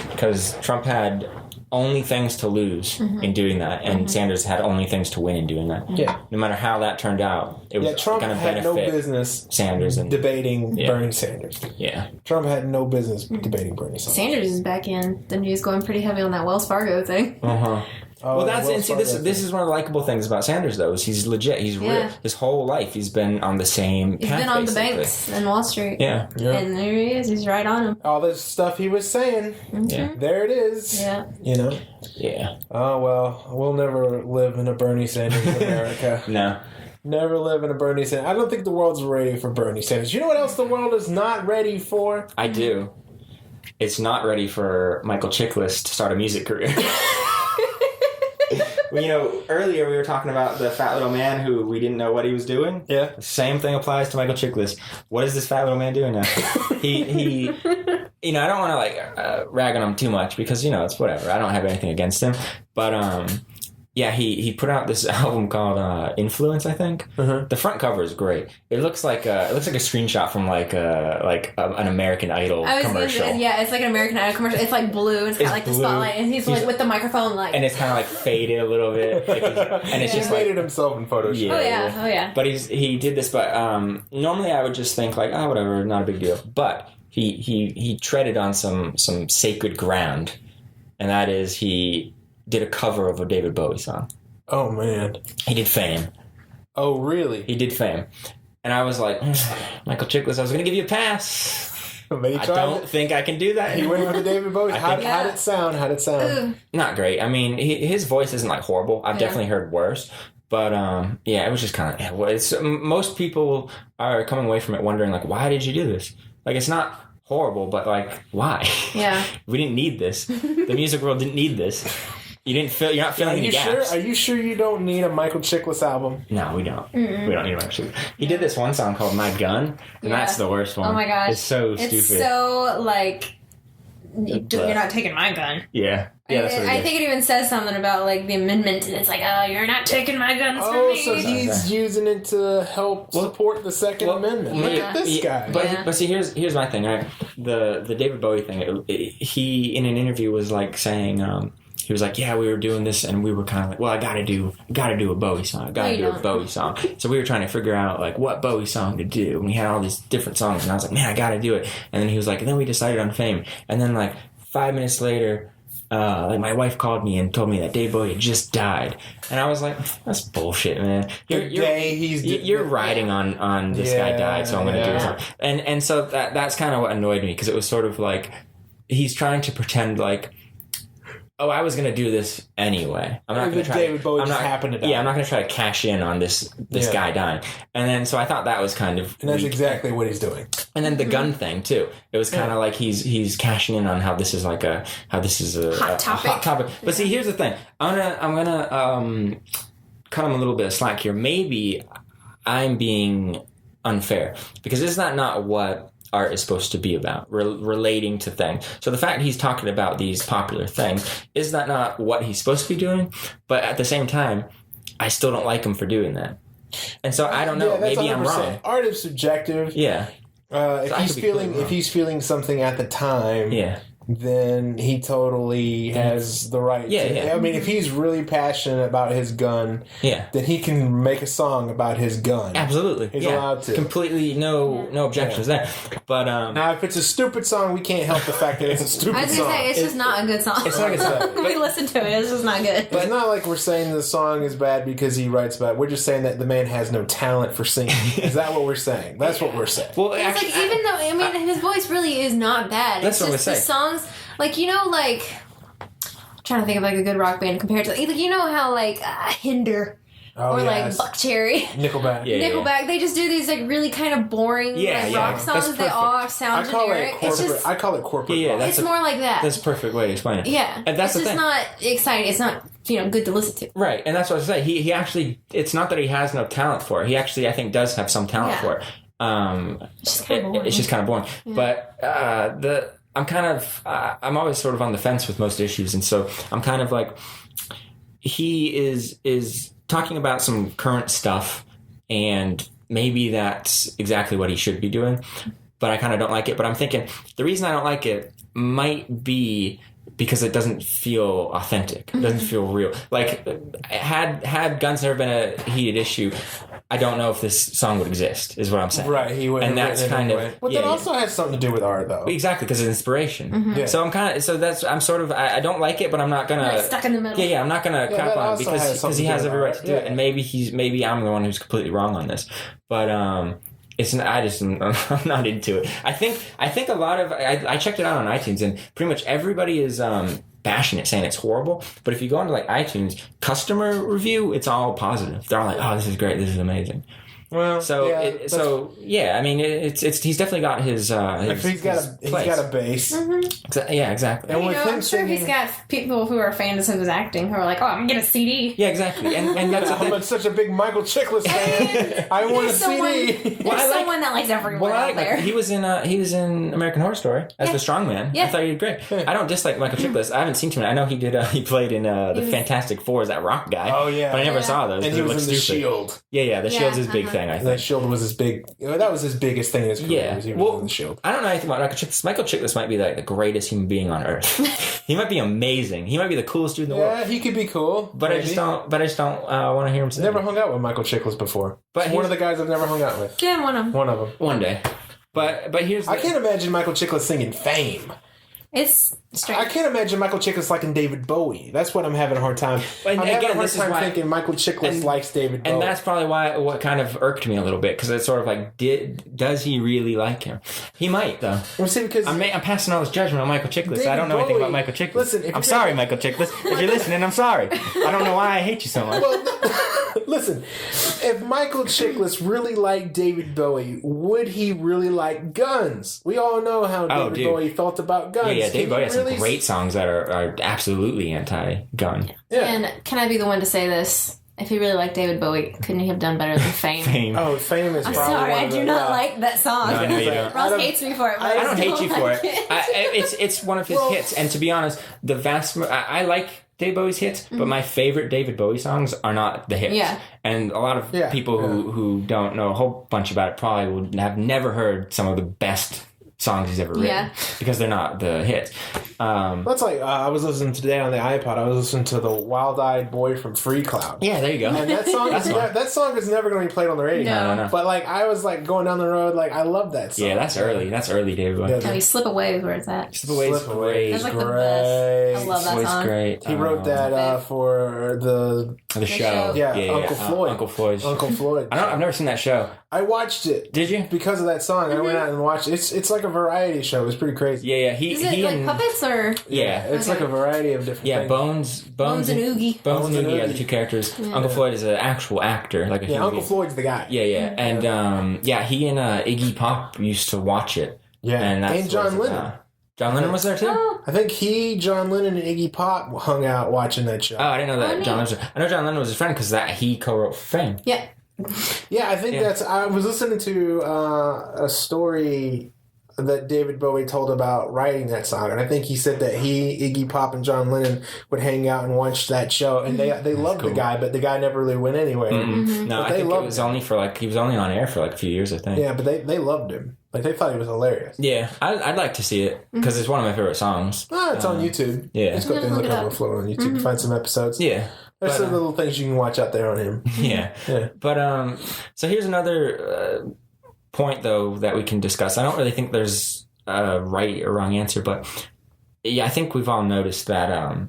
Trump had only things to lose in doing that, and Sanders had only things to win in doing that. Yeah. No matter how that turned out, it was Trump going to had benefit no business Sanders and debating Bernie Sanders. Yeah. Trump had no business debating Bernie Sanders. Sanders is back in. The news going pretty heavy on that Wells Fargo thing. Uh-huh. Well, this is one of the likable things about Sanders, though, is he's legit. He's real. His whole life, he's been on the same path, been on the banks in Wall Street. Yeah. And there he is. He's right on him. All this stuff he was saying. Yeah. There it is. Yeah. Yeah. Oh, well, we'll never live in a Bernie Sanders America. No. Never live in a Bernie Sanders. I don't think the world's ready for Bernie Sanders. You know what else the world is not ready for? I do. It's not ready for Michael Chiklis to start a music career. Earlier we were talking about the fat little man who we didn't know what he was doing. Yeah. Same thing applies to Michael Chiklis. What is this fat little man doing now? he I don't want to rag on him too much because it's whatever. I don't have anything against him, but he put out this album called Influence, I think. Uh-huh. The front cover is great. It looks like a screenshot from an American Idol commercial. It's like an American Idol commercial. It's like blue. It's got the spotlight, and he's like with the microphone, and it's kind of faded a little bit. And it's just made it himself in Photoshop. Oh yeah. But he did this. But normally I would just think whatever, not a big deal. But he treaded on some sacred ground, and that is he did a cover of a David Bowie song. Oh, man. He did Fame. Oh, really? He did Fame. And I was like, Michael Chiklis, I was going to give you a pass. I don't think I can do that. He went with the David Bowie. How'd it sound? Not great. I mean, his voice isn't horrible. I've definitely heard worse. But, it was just kind of... most people are coming away from it wondering, why did you do this? It's not horrible, but, why? Yeah. We didn't need this. The music world didn't need this. You're not filling any gaps. Are you sure you don't need a Michael Chiklis album? No, we don't. Mm-hmm. We don't need a Michael Chiklis. He did this one song called My Gun, and that's the worst one. Oh my gosh. It's so stupid. It's so, you're not taking my gun. Yeah. Yeah, that's what I think it even says something about, the amendment, and it's you're not taking my guns from me. Oh, so he's using it to help support the Second Amendment. Look at this guy. But see, here's my thing, right? The David Bowie thing, he, in an interview, was, saying... he was like, yeah, we were doing this, and we were kind of I gotta do a Bowie song. I gotta do a Bowie song. So we were trying to figure out, what Bowie song to do. And we had all these different songs, and I was like, man, I gotta do it. And then he was like, and then we decided on Fame. And then, 5 minutes later, my wife called me and told me that Dave Bowie had just died. And I was like, that's bullshit, man. You're riding on this guy died, so I'm going to do this song. And so that's kind of what annoyed me, because it was sort of he's trying to pretend I was going to do this anyway. I'm not going to try. David Bowie just happened to die. Yeah, I'm not going to try to cash in on this guy dying. And then, so I thought that was kind of... And that's exactly what he's doing. And then the gun thing, too. It was kind of he's cashing in on how this is a hot topic. But see, here's the thing. I'm gonna cut him a little bit of slack here. Maybe I'm being unfair, because is that not what art is supposed to be about, relating to things? So the fact he's talking about these popular things, is that not what he's supposed to be doing? But at the same time, I still don't like him for doing that. And so I don't know. Maybe I'm wrong. Art is subjective. Yeah. If he's feeling something at the time, then he totally has the right to. I mean, if he's really passionate about his gun, then he can make a song about his gun. Absolutely. He's allowed to. Completely no objections there. But now, if it's a stupid song, we can't help the fact that it's a stupid song. I was going to say, it's just not a good song. It's not a good song. We listen to it, it's just not good. But it's not like we're saying the song is bad because he writes about it. We're just saying that the man has no talent for singing. Is that what we're saying? That's what we're saying. Well, it's actually, even though, his voice really is not bad. That's what we're saying. The songs, trying to think of a good rock band compared to, how Hinder or Buckcherry, Nickelback, Nickelback. They just do these really kind of boring rock songs that all sound generic. I call it corporate. Yeah, it's more like that. That's a perfect way to explain it. Yeah, and that's it's just not exciting. It's not good to listen to. Right, and that's what I say. He actually, it's not that he has no talent for it. He actually, I think, does have some talent for it. It's just kind of boring. Yeah. But I'm always sort of on the fence with most issues, and so I'm kind of he is talking about some current stuff, and maybe that's exactly what he should be doing, but I kind of don't like it. But I'm thinking the reason I don't like it might be because it doesn't feel authentic. It doesn't feel real. Had guns never been a heated issue, I don't know if this song would exist, is what I'm saying. Right, he wouldn't. And that's kind of... But that also has something to do with art, though. Exactly, because it's inspiration. Mm-hmm. Yeah. So I don't like it, but I'm not gonna... stuck in the middle. Yeah, I'm not gonna crap on it because he has every right to do it, and maybe I'm the one who's completely wrong on this. But I'm not into it. I think a lot of... I checked it out on iTunes, and pretty much everybody is... bashing it, saying it's horrible. But if you go into iTunes customer review, it's all positive. They're all like, "Oh, this is great. This is amazing." Well, I mean, he's definitely got his. He's got a base. Mm-hmm. Yeah, exactly. And I'm sure he's got people who are fans of his acting who are like, "Oh, I'm gonna get a CD." Yeah, exactly. And that's I'm such a big Michael Chiklis fan. I want a CD. There's someone that likes everyone out there. He was in American Horror Story as the strongman. Yeah. I thought he did great. I don't dislike Michael Chiklis. I haven't seen too many. I know he did. He played in the Fantastic Four as that rock guy. Oh yeah, but I never saw those. And he was in the Shield. Yeah, the Shield's his big thing. I think the Shield was his big. That was his biggest thing in his career. Yeah, he was in the Shield. I don't know anything about Michael Chiklis. Michael Chiklis might be like the greatest human being on earth. He might be amazing. He might be the coolest dude in the world. Yeah, he could be cool. But maybe. I just don't want to hear him say. Never hung out with Michael Chiklis before. But he's one of the guys I've never hung out with. Yeah, one of them. One of them. One day. But here's. I can't imagine Michael Chiklis singing "Fame." It's strange. I can't imagine Michael Chiklis liking David Bowie. That's what I'm having a hard time. And I'm having a hard time thinking Michael Chiklis likes David Bowie. And that's probably what kind of irked me a little bit, because it's sort of like, does he really like him? He might, though. Well, see, because I'm passing all this judgment on Michael Chiklis. David I don't know anything about Michael Chiklis. Listen, I'm sorry, Michael Chiklis. If you're listening, I'm sorry. I don't know why I hate you so much. Well, listen, if Michael Chiklis really liked David Bowie, would he really like Guns? We all know how David Bowie felt about Guns. Yeah, David Bowie has some great songs that are absolutely anti-gun. Yeah. And can I be the one to say this? If he really liked David Bowie, couldn't he have done better than Fame? Oh, Fame is. I'm sorry, I do not like that song. No, you don't. Ross hates me for it. But I don't hate you for it. It's one of his hits, and to be honest, I like David Bowie's hits, but my favorite David Bowie songs are not the hits. Yeah. And a lot of people who don't know a whole bunch about it probably would have never heard some of the best songs he's ever written because they're not the hits. That's like I was listening today on the iPod. I was listening to the Wild Eyed Boy from Free Cloud. Yeah, there you go. And that song is never going to be played on the radio. No. But like I was like going down the road, like I love that song. Yeah, that's early. That's early David Bowie. Can we Slip Away? Where is that? Slip Away is great. That's like the best. I love that song. Great. He wrote that for the show. Yeah, Uncle Floyd. Uncle Floyd. I've never seen that show. I watched it. Did you? Because of that song. I went out and watched it. It's like a variety show. It was pretty crazy. Yeah. Is it like puppets or? Yeah. It's like a variety of different things. Bones and Oogie. Bones and Oogie are the two characters. Yeah. Uncle Floyd is an actual actor. Uncle Floyd's the guy. Yeah. And he and Iggy Pop used to watch it. Yeah. And John Lennon. John Lennon was there too? I think John Lennon, and Iggy Pop hung out watching that show. Oh, I didn't know that. John Lennon. I know John Lennon was his friend because he co-wrote Fame. Yeah. Yeah, I think I was listening to a story that David Bowie told about writing that song, and I think he said that Iggy Pop, and John Lennon would hang out and watch that show, and they loved the guy, but the guy never really went anywhere. Mm-hmm. No, I think it was only for he was only on air for a few years, I think. Yeah, but they loved him. Like they thought he was hilarious. Yeah, I'd like to see it because it's one of my favorite songs. It's on YouTube. Yeah, just go and look up Flow on YouTube. Find some episodes. Yeah. There's some little things you can watch out there on him. Yeah. But so here's another point though that we can discuss. I don't really think there's a right or wrong answer, but I think we've all noticed that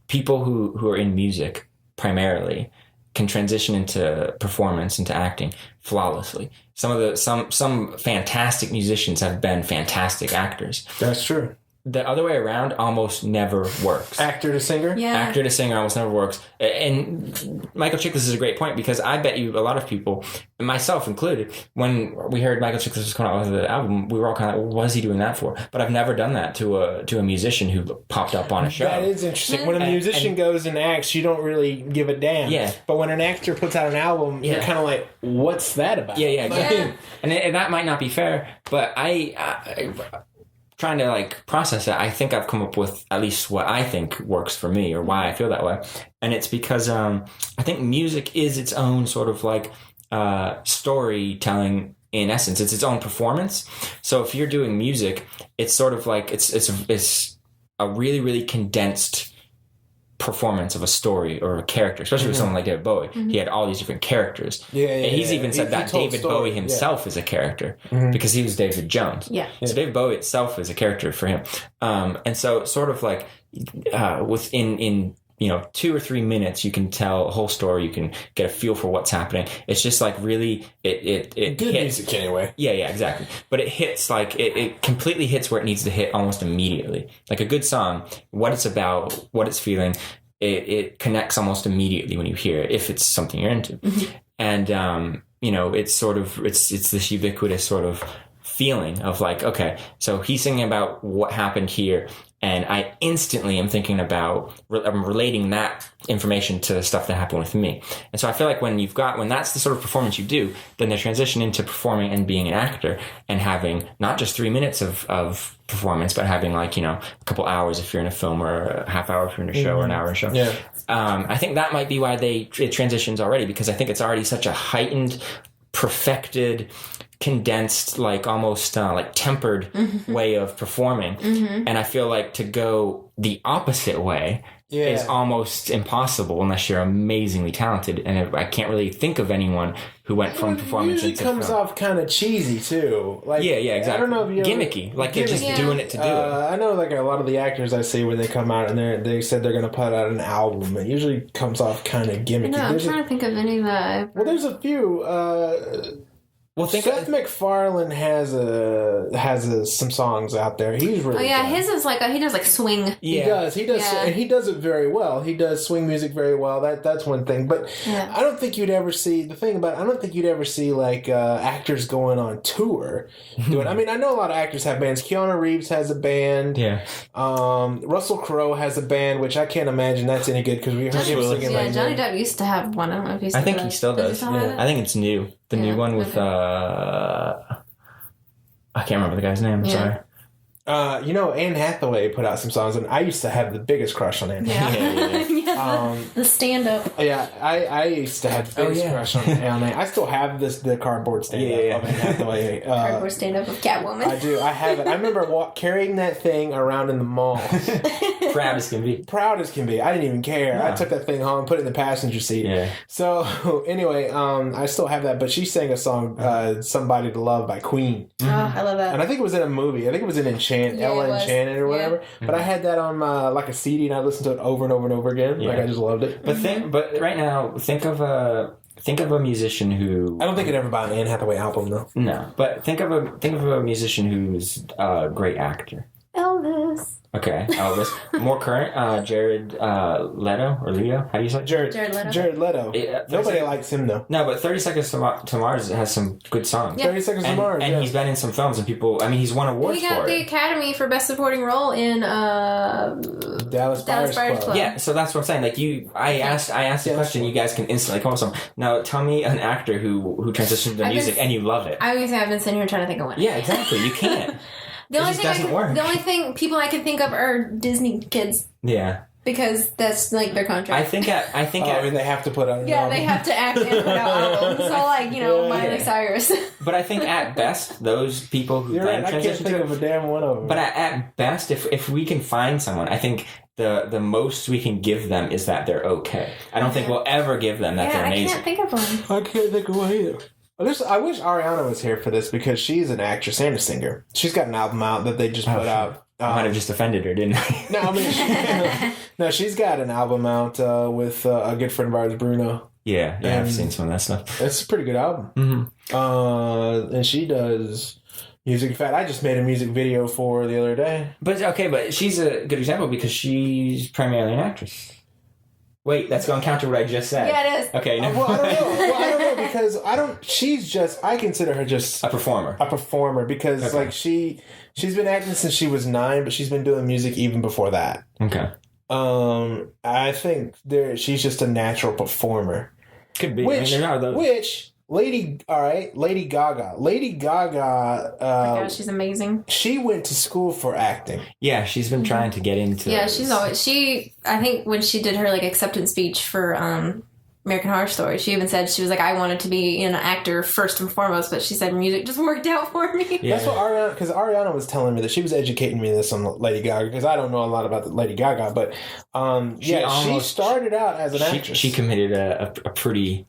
people who are in music primarily can transition into performance, into acting flawlessly. Some fantastic musicians have been fantastic actors. That's true. The other way around almost never works. Actor to singer? Yeah. Actor to singer almost never works. And Michael Chiklis is a great point because I bet you a lot of people, myself included, when we heard Michael Chiklis was coming out with the album, we were all kind of, what is he doing that for? But I've never done that to a musician who popped up on a show. That is interesting. When a musician goes and acts, you don't really give a damn. Yeah. But when an actor puts out an album, you're kind of like, what's that about? Yeah, exactly. Yeah. And that might not be fair, but I trying to process it, I think I've come up with at least what I think works for me or why I feel that way. And it's because I think music is its own sort of storytelling in essence. It's its own performance. So if you're doing music, it's sort of like it's a really, really condensed performance of a story or a character, especially with someone like David Bowie. He had all these different characters. And he's even said that David Bowie himself is a character because he was David Jones. So David Bowie itself is a character for him. And so sort of within 2 or 3 minutes, you can tell a whole story. You can get a feel for what's happening. It's just really, it good hits. music anyway. Yeah, exactly. But it hits it completely hits where it needs to hit almost immediately. Like a good song, what it's about, what it's feeling, it connects almost immediately when you hear it, if it's something you're into. And it's sort of, it's this ubiquitous sort of feeling of like, okay, so he's singing about what happened here, and I instantly am thinking about, I'm relating that information to the stuff that happened with me. And so I feel like when that's the sort of performance you do, then the transition into performing and being an actor and having not just 3 minutes of performance, but having like, a couple hours if you're in a film, or a half hour if you're in a show, or an hour in a show. Yeah. I think that might be why it transitions already, because I think it's already such a heightened, perfected, condensed, like almost like tempered way of performing. And I feel like to go the opposite way is almost impossible unless you're amazingly talented. And I can't really think of anyone who went from performance into film. It comes off kind of cheesy too. Like, yeah, exactly. I don't know if gimmicky, like they're just doing it to do it. I know, like a lot of the actors I see when they come out and they said they're going to put out an album, it usually comes off kind of gimmicky. No, I'm trying to think of any that. Well, there's a few. Seth MacFarlane has some songs out there. He's really good. His is like he does like swing. Yeah. He does, and he does it very well. He does swing music very well. That's one thing. But I don't think you'd ever see like actors going on tour doing. I mean, I know a lot of actors have bands. Keanu Reeves has a band. Yeah. Russell Crowe has a band, which I can't imagine that's any good because we heard him singing. Yeah, Johnny Depp used to have one. I don't know if he's. I think he still does. I think it's new. The new one with I can't remember the guy's name. I'm sorry. Anne Hathaway put out some songs, and I used to have the biggest crush on Anne Hathaway. The stand-up. Yeah, I used to have the biggest crush on Anne. I still have the cardboard stand-up of Anne Hathaway. Cardboard stand-up of Catwoman. I do. I have it. I remember carrying that thing around in the mall. Proud as can be. Proud as can be. I didn't even care. No. I took that thing home, put it in the passenger seat. Yeah. So, anyway, I still have that, but she sang a song, Somebody to Love by Queen. Oh, I love that. And I think it was in a movie. I think it was in Ella Enchanted or whatever. But I had that on like a CD, and I listened to it over and over and over again. Like I just loved it. But right now, think of a musician who. I don't think I'd ever buy an Anne Hathaway album though. No, but think of a musician who's a great actor. Elvis. Okay, Elvis. More current, Jared Leto or Leo. How do you say it? Jared Leto. Jared Leto. Nobody likes him though. No, but 30 Seconds to Mars has some good songs. Yeah. 30 Seconds to Mars. And he's been in some films, and people. I mean, he's won awards for it. He got the Academy for Best Supporting Role in Dallas Buyers Club. Yeah, so that's what I'm saying. Like I asked the question. You guys can instantly come up with something. Now, tell me an actor who transitioned to music and you loved it. I was gonna say I've been sitting here trying to think of one. Yeah, exactly. You can't. The only thing people I can think of are Disney kids. Yeah. Because that's like their contract. I think and they have to put out an album. They have to act and put out albums. So like, Miley Cyrus. But I think at best, those people who then transition to it. I can't think of a damn one of them. But at best, if we can find someone, I think the most we can give them is that they're okay. I don't think we'll ever give them that they're amazing. I can't think of one. I can't think of one either. I wish Ariana was here for this because she's an actress and a singer. She's got an album out that they just put out. I might have just offended her, didn't I? No, I mean, she's got an album out with a good friend of ours, Bruno. Yeah, I've seen some of that stuff. It's a pretty good album. Mm-hmm. And she does music. In fact, I just made a music video for her the other day. But she's a good example because she's primarily an actress. Wait, that's going to counter what I just said. Yeah, it is. Okay. No. Well, I don't know because I consider her just a performer. A performer because like she's been acting since she was 9, but she's been doing music even before that. Okay. I think she's just a natural performer. Could be. Which Lady Gaga. Lady Gaga. Oh my God, she's amazing. She went to school for acting. Yeah, she's been trying to get into. Yeah, I think when she did her like acceptance speech for American Horror Story, she even said she was like, I wanted to be an actor first and foremost, but she said music just worked out for me. Yeah. That's what Ariana was telling me that she was educating me this on Lady Gaga because I don't know a lot about Lady Gaga, but she started out as an actress. She committed a pretty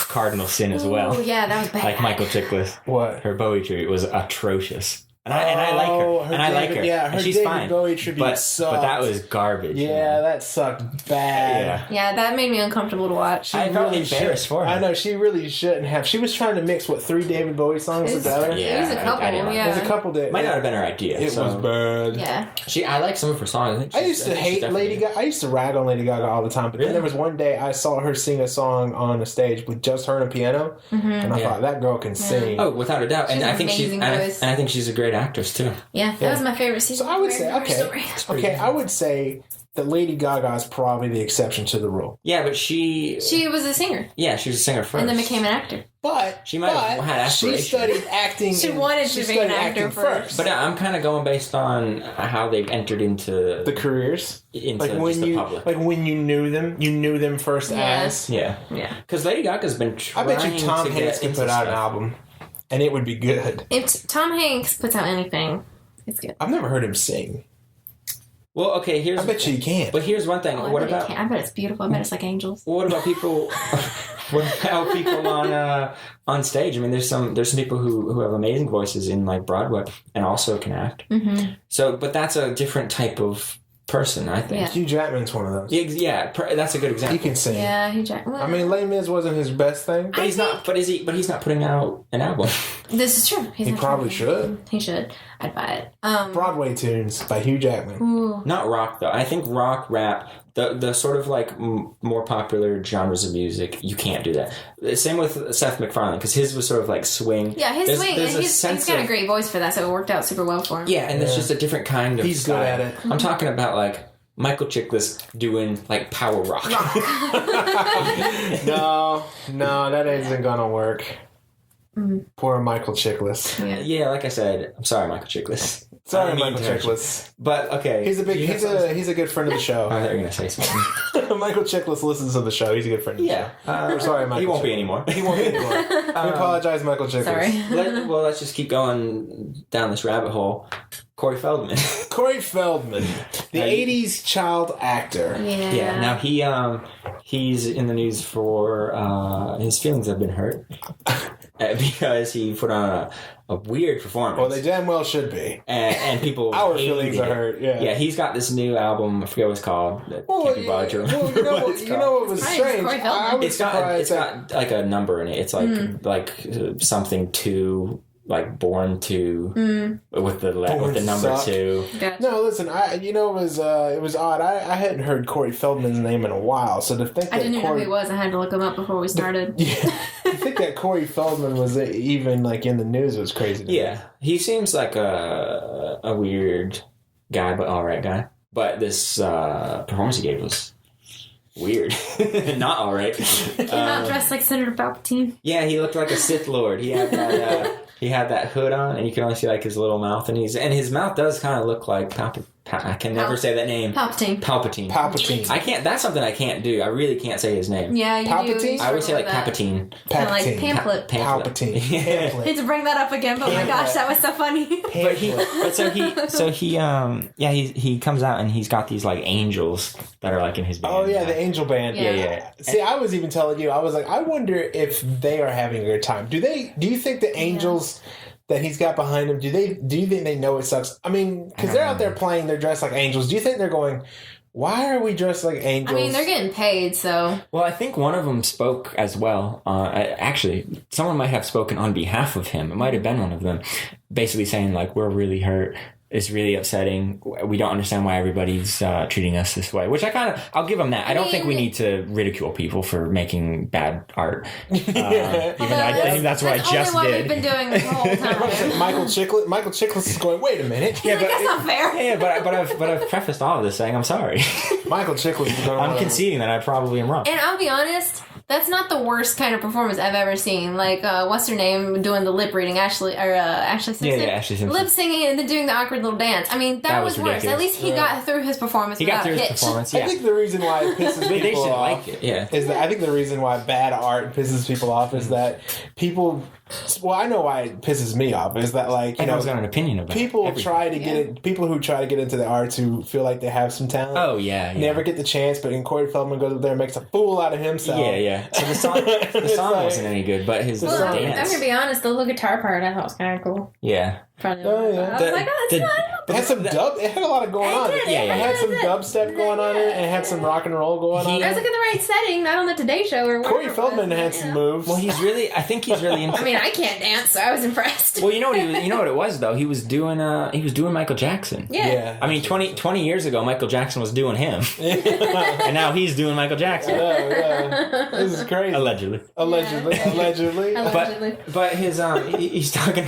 cardinal sin as well. Oh yeah, that was bad. Like Michael Chiklis. What? Her poetry was atrocious. And I like her. And I like her. Yeah, her and she's David fine. Bowie tribute sucked. But that was garbage. Yeah, that sucked bad. Yeah, that made me uncomfortable to watch. I felt embarrassed for her. I know, she really shouldn't have. She was trying to mix, 3 David Bowie songs together? Yeah, it was a couple, It was a couple days. Might not have been her idea. It was bad. Yeah. I like some of her songs. I used to hate Lady Gaga. I used to rag on Lady Gaga all the time. But then there was one day I saw her sing a song on a stage with just her and a piano. And I thought, that girl can sing. Oh, without a doubt. And I think I think she's a great actress, too. Yeah, that was my favorite season. So I would say, I would say that Lady Gaga is probably the exception to the rule. Yeah, but she was a singer. Yeah, she was a singer first. And then became an actor. But she might have had aspirations. She studied acting. She wanted to be an actor first. But I'm kind of going based on how they've entered into the careers, into the public. Like when you knew them first as. Yeah. Because Lady Gaga's been trying. I bet you Tom Hanks could put out an album, and it would be good. If Tom Hanks puts out anything, it's good. I've never heard him sing. Well, okay, I bet you can. But here's one thing. I bet it's beautiful. I bet it's like angels. What about people? What about people on stage? I mean, there's some people who have amazing voices in like Broadway and also can act. Mm-hmm. So, but that's a different type of person, I think. Yeah. Hugh Jackman's one of those. Yeah, that's a good example. He can sing. Yeah, Hugh Jackman. I mean, Les Mis wasn't his best thing, but he's not putting out an album. This is true. He probably should. He should. I'd buy it. Broadway tunes by Hugh Jackman. Ooh. Not rock though. I think rock, rap, the sort of like more popular genres of music, you can't do that. Same with Seth MacFarlane, because his was sort of like swing. Yeah, his swing. He's got a great voice for that, so it worked out super well for him. Yeah, and it's just a differerent kind of He's style. good at it. I'm talking about like Michael Chiklis doing like power rock. No, that isn't gonna work. Mm-hmm. Poor Michael Chiklis. Yeah, like I said, I'm sorry, Michael Chiklis. Sorry, Michael Chiklis. But okay, he's a good friend of the show. I thought you were gonna say something. Michael Chiklis listens to the show. He's a good friend of the show. I'm sorry, Michael. He won't be anymore. He won't be anymore. I apologize, Michael Chiklis. Sorry. Let's just keep going down this rabbit hole. Corey Feldman. Corey Feldman, the '80s child actor. Yeah. Now he's in the news for his feelings have been hurt because he put on a weird performance. Well, they damn well should be. And people our feelings are hurt. Yeah, he's got this new album. I forget what it's called. You know what was strange? It's got like a number in it. It's like something to. Like Born to with the number 2. Gotcha. No, listen. It was odd. I hadn't heard Corey Feldman's name in a while, so to think I didn't even know who he was. I had to look him up before we started. To think that Corey Feldman was even like in the news was crazy. Yeah, he seems like a weird guy, but all right guy. But this performance he gave was weird. Not all right. Came out dressed like Senator Palpatine. Yeah, he looked like a Sith Lord. He had that. He had that hood on, and you can only see like his little mouth, and his mouth does kind of look like I can never say that name. Palpatine. I can't. That's something I can't do. I really can't say his name. Yeah, you Palpatine? do. I always say like Palpatine. Kind of like pamphlet. Palpatine. I hate to bring that up again, but my gosh, that was so funny. He comes out and he's got these like angels that are like in his band. Oh yeah, the angel band. Yeah. See, I was even telling you, I was like, I wonder if they are having a good time. Do you think the angels that he's got behind him, do you think they know it sucks? I mean, because they're out there playing, they're dressed like angels. Do you think they're going, why are we dressed like angels? I mean, they're getting paid, so. Well, I think one of them spoke as well. Actually, someone might have spoken on behalf of him. It might have been one of them, basically saying like, we're really hurt. It's really upsetting. We don't understand why everybody's treating us this way. Which I'll give them that. I don't think we need to ridicule people for making bad art. Even though I think that's what I just what did. We've been doing this whole time. Michael Chiklis is going, wait a minute. Yeah, but that's not fair. Yeah, but I've prefaced all of this saying I'm sorry. Michael Chiklis is going. I'm conceding that I probably am wrong. And I'll be honest. That's not the worst kind of performance I've ever seen. Like, what's her name doing the lip reading? Ashley Simpson? Yeah, Ashley Simpson. Lip singing and then doing the awkward little dance. I mean, that was worse. At least he got through his performance without a hitch. I think the reason why it pisses people off is that I think the reason why bad art pisses people off is that people Well, I know why it pisses me off is that everyone's got an opinion about people everything. try to get it. People who try to get into the arts who feel like they have some talent. Oh yeah. Never get the chance, but then Corey Feldman goes up there and makes a fool out of himself. Yeah. So the song wasn't any good, but his dance. I'm gonna be honest. The little guitar part I thought was kind of cool. Yeah. Probably yeah. I was like, oh, it's not. It had some dub. It had a lot of going on. It had some dubstep going on in it, and it had some rock and roll going on. I was like in the right setting, not on the Today Show or whatever. Corey Feldman had some moves. Well, I think he's really into. I mean, I can't dance, so I was impressed. Well, you know what it was though. He was doing Michael Jackson. Yeah. I mean, 20 years ago, Michael Jackson was doing him, and now he's doing Michael Jackson. Yeah. This is crazy. Allegedly. But his he's talking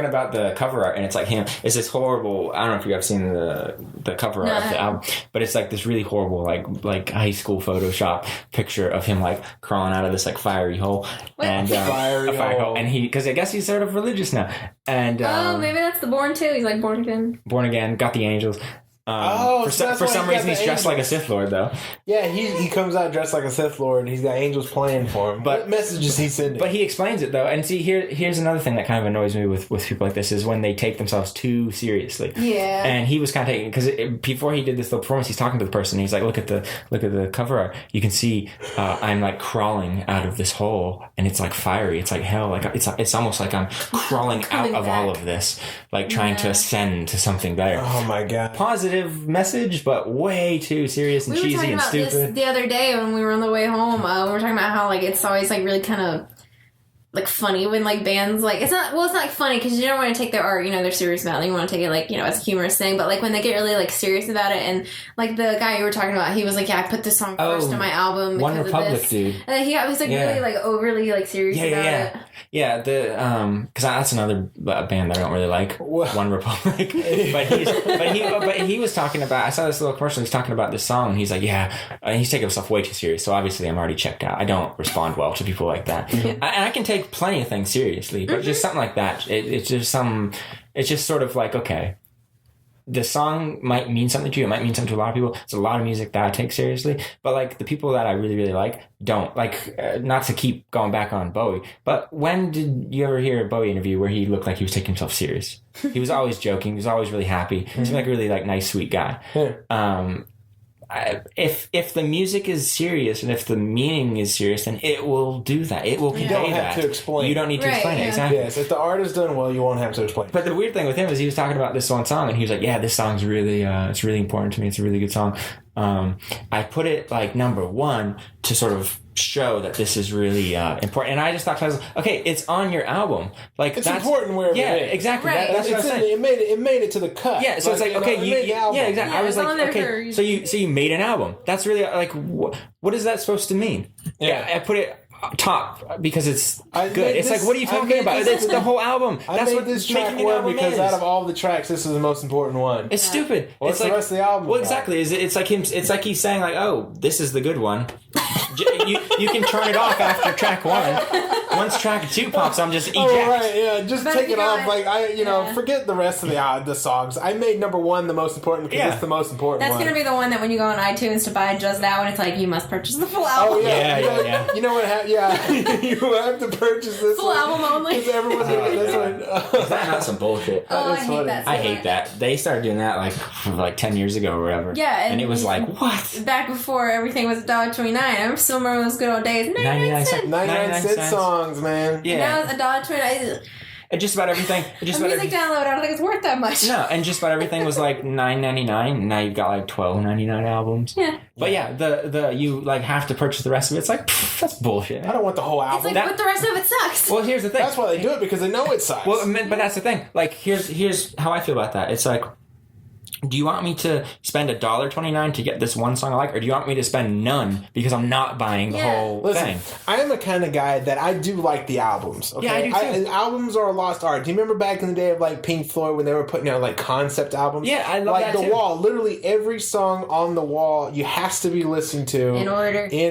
about the cover art, and it's like him. It's this horrible. I don't know if you have seen the cover art of the album, but it's like this really horrible like high school Photoshop picture of him like crawling out of this like fiery hole and fire hole. And because I guess he's sort of religious now. And maybe that's the Born too. He's like born again. Born again, got the angels. For some reason, he's dressed like a Sith Lord, though. Yeah, he comes out dressed like a Sith Lord, and he's got angels playing for him. But what messages he's sending? But he explains it, though. And see, here's another thing that kind of annoys me with people like this is when they take themselves too seriously. Yeah. And he was kind of taking because before he did this little performance, he's talking to the person. And he's like, "Look at the cover art. You can see I'm like crawling out of this hole, and it's like fiery. It's like hell. Like it's almost like I'm crawling out of all of this, like trying to ascend to something better." Oh my god! Positive message, but way too serious and cheesy and stupid. This the other day when we were on the way home. We were talking about how like it's always like really kind of like funny when like bands like it's not like funny because you don't want to take their art, they're serious about it. You want to take it like as a humorous thing, but like when they get really like serious about it, and like the guy you were talking about, he was like, I put this song first on my album because One Republic of this. dude. And he was like really like overly like serious about it. Yeah, because that's another band that I don't really like. One Republic, but he was talking about. I saw this little commercial. He's talking about this song, and he's like, he's taking himself way too serious. So obviously, I'm already checked out. I don't respond well to people like that, and I can take plenty of things seriously, but just something like that. It's just sort of like, okay, the song might mean something to you. It might mean something to a lot of people. It's a lot of music that I take seriously, but like the people that I really, really like don't like, not to keep going back on Bowie, but when did you ever hear a Bowie interview where he looked like he was taking himself serious? He was always joking. He was always really happy. He seemed like a really like nice, sweet guy. If the music is serious and if the meaning is serious, then it will do that. It will convey that. You don't have to explain. You don't need to explain it. Exactly. Yes, if the art is done well, you won't have to explain. But the weird thing with him is he was talking about this one song, and he was like, "Yeah, this song's really, it's really important to me. It's a really good song." I put it like number one to sort of show that this is really important. And I just thought to myself, okay, it's on your album. Like it's important wherever it is. Exactly. Right. That's what I'm saying. It made it to the cut. Yeah, so it's like, okay, yeah, exactly. Yeah, I was like, okay, so you made an album. That's really like, what is that supposed to mean? Yeah, I put it top because it's good. It's like, what are you talking about? It's the whole album. That's what this track work because out of all the tracks, this is the most important one. It's stupid. What's the rest of the album? Well, exactly. It's like him. It's like he's saying like, oh, this is the good one. You can turn it off after track one. Once track two pops on, just eject. Oh, right, yeah. Just take it off. Like forget the rest of the songs. I made number one the most important because it's the most important That's one. That's going to be the one that when you go on iTunes to buy just that one, it's like, you must purchase the full album. Oh, yeah. You know what happened? Yeah. You have to purchase this full album only. Because everyone's going to get this one. Is that not some bullshit? Oh, I hate that. I hate that. They started doing that like 10 years ago or whatever. Yeah. And it was like, what? Back before everything was $1.29. I still remember those good old days. 99 cents. 99-cent songs, man. Yeah. Now it's $1.29. And just about everything. Music download, I don't think it's worth that much. No, and just about everything was like $9.99, and now you've got like $12.99 albums. Yeah. But yeah, the you like have to purchase the rest of it. It's like, that's bullshit. I don't want the whole album. It's like, but the rest of it sucks. Well, here's the thing. That's why they do it, because they know it sucks. Well, but that's the thing. Like, here's how I feel about that. It's like, do you want me to spend $1.29 to get this one song I like, or do you want me to spend none because I'm not buying the whole thing? I am the kind of guy that I do like the albums. Okay? Yeah, I do too. And albums are a lost art. Do you remember back in the day of like Pink Floyd when they were putting out like concept albums? Yeah, I love like that The too. Wall. Literally every song on The Wall you have to be listened to in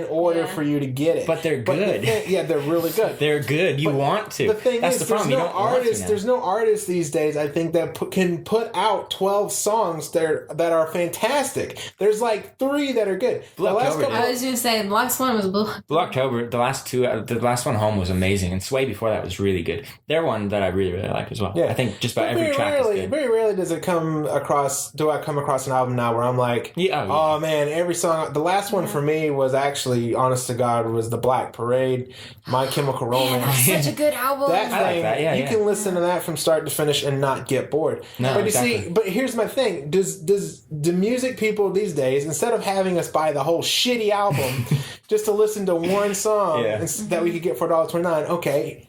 order for you to get it. But they're good. They're really good. They're good. You want to. The thing That's is, the problem. there's no artist these days, I think, that can put out 12 songs songs that are fantastic. There's like 3 that are good. I was going to say, the last one was Blue October. The last one, Home, was amazing, and Sway before that was really good. They're one that I really, really like as well. Yeah. I think just about every track is good. Very rarely does it come across an album now where I'm like, oh man, every song. The last one for me was actually, honest to God, was The Black Parade, My Chemical Romance. That's such a good album. That thing, you can listen to that from start to finish and not get bored. No, but you see, but here's my thing: do music people these days, instead of having us buy the whole shitty album just to listen to one song that we could get for $1.29, okay,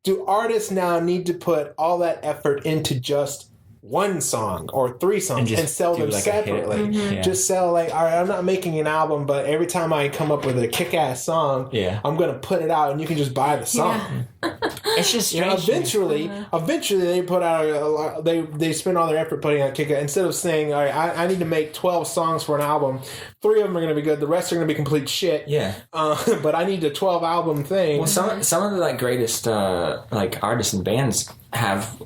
do artists now need to put all that effort into just one song or 3 songs and sell them separately? Just sell all right, I'm not making an album, but every time I come up with a kick-ass song, I'm going to put it out and you can just buy the song. It's just eventually they put out they spend all their effort putting out kick-ass, instead of saying, all right, I need to make 12 songs for an album. 3 of them are going to be good, the rest are going to be complete shit. But I need a 12 album thing. Well, some of the greatest artists and bands have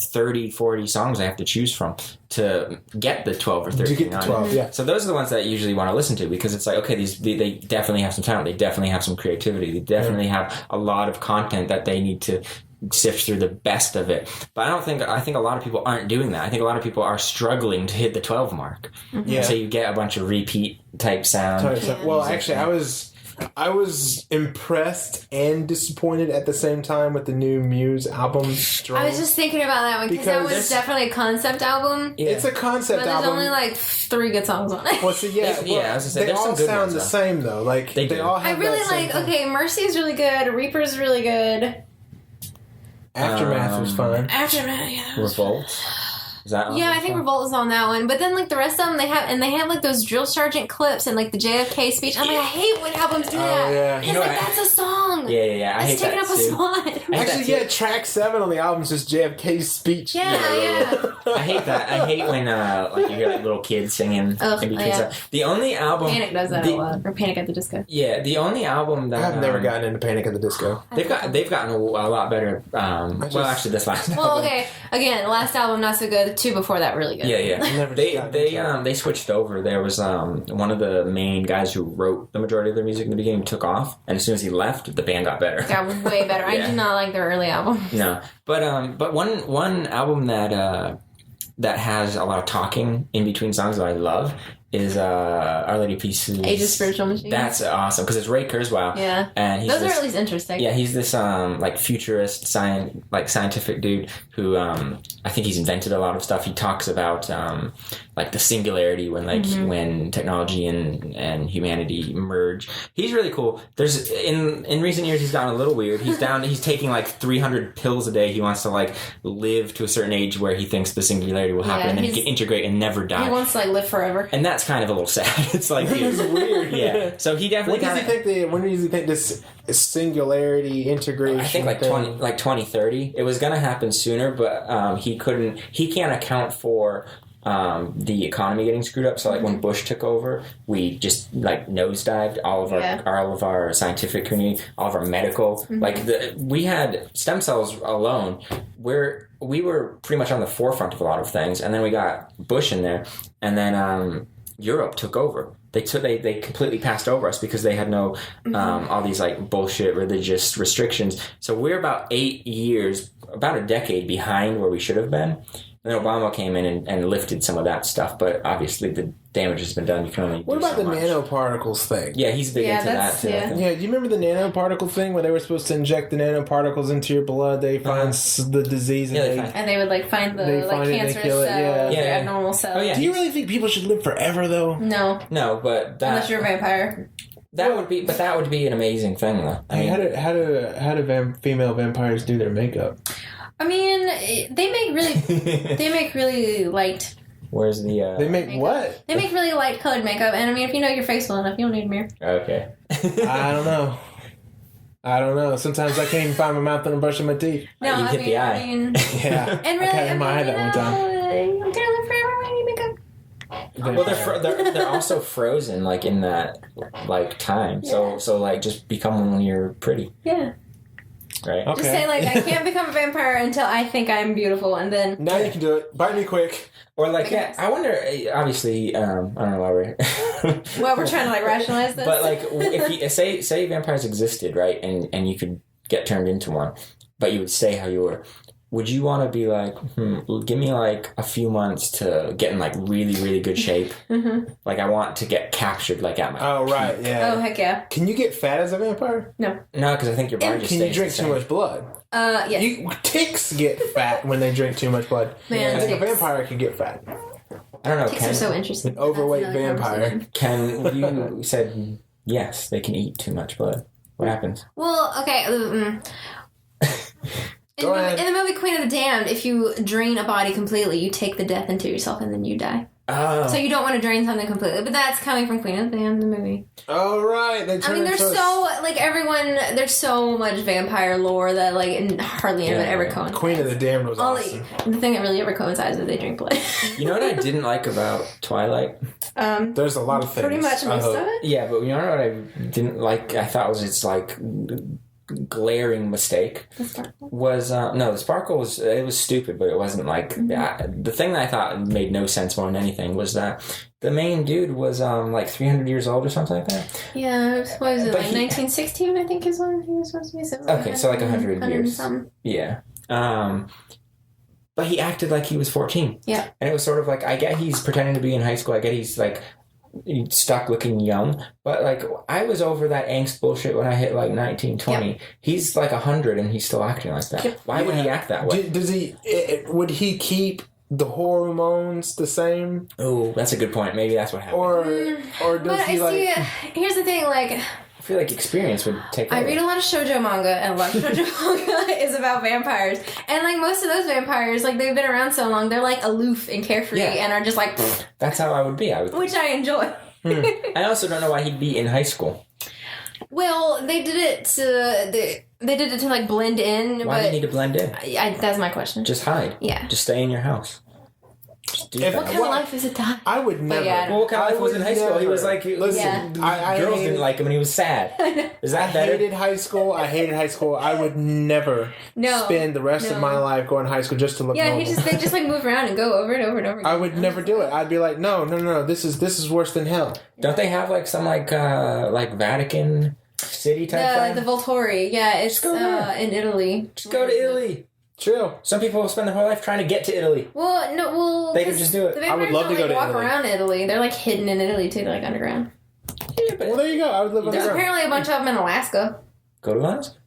30, 40 songs I have to choose from to get the 12 or 13. To get the 12, So those are the ones that I usually want to listen to, because it's like, okay, they definitely have some talent. They definitely have some creativity. They definitely have a lot of content that they need to sift through the best of it. But I think a lot of people aren't doing that. I think a lot of people are struggling to hit the 12 mark. So you get a bunch of repeat type sound. Well, actually, I was impressed and disappointed at the same time with the new Muse album. I was just thinking about that one because that was definitely a concept album. It's a concept album. But there's only 3 good songs on it. Well, see, I was gonna say, they all sound the same though. Like they all have. I really like. Okay, Mercy is really good. Reaper's really good. Aftermath was fun. Aftermath, Revolt. Is that I think Revolt is on that one. But then the rest of them they have those drill sergeant clips and the JFK speech. I'm I hate when albums do that. It's that's a song. I hate taking up a spot. Actually, track 7 on the album is just JFK's speech. Yeah. I hate that. I hate when you hear little kids singing in between stuff. The only album Panic does that a lot, or Panic at the Disco. Yeah, the only album that I've never gotten into Panic at the Disco. They've gotten a lot better. Actually, this last. Well, okay. Again, the last album not so good. 2 before that really good. They switched over. There was one of the main guys who wrote the majority of their music in the beginning took off, and as soon as he left, the band got better. Got way better. I do not like their early album. No, but one album that has a lot of talking in between songs that I love is Our Lady of Peace's Age of Spiritual Machines. That's awesome because it's Ray Kurzweil. Yeah, and those are at least interesting. Yeah, he's this futurist scientific dude who I think he's invented a lot of stuff. He talks about the singularity when when technology and humanity merge. He's really cool. There's in recent years he's gotten a little weird. He's taking 300 pills a day. He wants to live to a certain age where he thinks the singularity will happen and then he can integrate and never die. He wants to live forever. And that's kind of a little sad. It's it's weird. Yeah. So he definitely. When does he think this singularity integration? I think 2030. It was going to happen sooner, but he couldn't. He can't account for the economy getting screwed up. So when Bush took over, we just nosedived all of our scientific community, all of our medical. We had stem cells alone. We were pretty much on the forefront of a lot of things, and then we got Bush in there, and then Europe took over. They completely passed over us because they had no all these bullshit religious restrictions. So we're about 8 years, about a decade behind where we should have been. Then Obama came in and lifted some of that stuff, but obviously the damage has been done. You can only What about the nanoparticles thing? Yeah, he's big into that too. Yeah, do you remember the nanoparticle thing where they were supposed to inject the nanoparticles into your blood? They find the disease and they would find the cancerous cells, the abnormal cells. Oh, yeah. Do you really think people should live forever though? No, but unless you're a vampire. That would be an amazing thing though. How do female vampires do their makeup? I mean, they make really light. Where's the? They make what? They make really light colored makeup, and I mean, if you know your face well enough, you don't need a mirror. Okay. I don't know. Sometimes I can't even find my mouth when I'm brushing my teeth. No, you hit the eye. Yeah. And really, I hit my eye that one time. I'm gonna live forever when you make up. Well, they're also frozen in that time. So just become one when you're pretty. Yeah. right? Okay. Just say, like, I can't become a vampire until I think I'm beautiful, and then... Now you can do it. Bite me quick. Or, like, yeah, I wonder, obviously, I don't know why we're... well, we're trying to, like, rationalize this. But, like, if you, say vampires existed, right, and you could get turned into one, but you would stay how you were... Would you want to be like, give me like a few months to get in like really, really good shape? Mm-hmm. Like I want to get captured like at my right, yeah. Oh, heck yeah. Can you get fat as a vampire? No. No, because I think your body just Can you drink too much blood? Yes. Ticks get fat when they drink too much blood. Man, I think a vampire can get fat. I don't know. Ticks are so interesting. An overweight vampire. You said yes, they can eat too much blood. What happens? Well, okay. In the movie Queen of the Damned, if you drain a body completely, you take the death into yourself and then you die. Oh. So you don't want to drain something completely. But that's coming from Queen of the Damned, the movie. Oh, right. There's so much vampire lore that, like, hardly anyone ever coincides. Queen of the Damned was awesome. The thing that really ever coincides is they drink blood. You know what I didn't like about Twilight? There's a lot of things. Pretty much most of it? Yeah, but you know what I didn't like? I thought was its, like... glaring mistake was the sparkle was stupid, but it wasn't like the thing that I thought made no sense more than anything was that the main dude was like 300 years old or something like that. Yeah, what was it, like 1916 I think is when he was supposed to be. Okay, so like 100 years. Yeah. But he acted like he was 14. Yeah. And it was sort of like, I get he's pretending to be in high school, I get he's like stuck looking young, but like I was over that angst bullshit when I hit like 19, 20. Yep. He's like 100 and he's still acting like that. Yep. Why would he act that way? Would he keep the hormones the same? Oh, that's a good point. Maybe that's what happened. Or does he here's the thing, like I feel like experience would take over. I read a lot of shoujo manga, and a lot of shoujo manga is about vampires. And, like, most of those vampires, like, they've been around so long, they're, like, aloof and carefree and are just, like... That's how I would be. Which I enjoy. I also don't know why he'd be in high school. Well, they did it to, like, blend in. Why do you need to blend in? That's my question. Just hide. Yeah. Just stay in your house. What kind of life is it to hide? I would never. Well, what kind of life was in high school? He was like, listen, girls didn't like him and he was sad. Is that better? I hated high school. I would never spend the rest of my life going to high school just to look normal. They just like move around and go over and over and over again. I would never do it. I'd be like, no, this is worse than hell. Don't they have like some like Vatican City type thing? The Volturi. Yeah, it's in Italy. Just go to Italy. True. Some people spend their whole life trying to get to Italy. They could just do it. I would love to go to Italy. Walk around Italy. They're like hidden in Italy too, like underground. Yeah, but there you go. I would live underground. There's apparently a bunch of them in Alaska. Go to Alaska?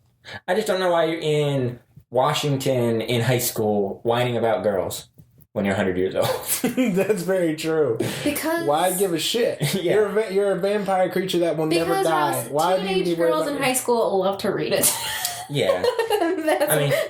I just don't know why you're in Washington in high school whining about girls when you're 100 years old. That's very true. Because why give a shit? Yeah. You're a vampire creature that will never die. Why do you teenage girls in high school love to read it? Yeah.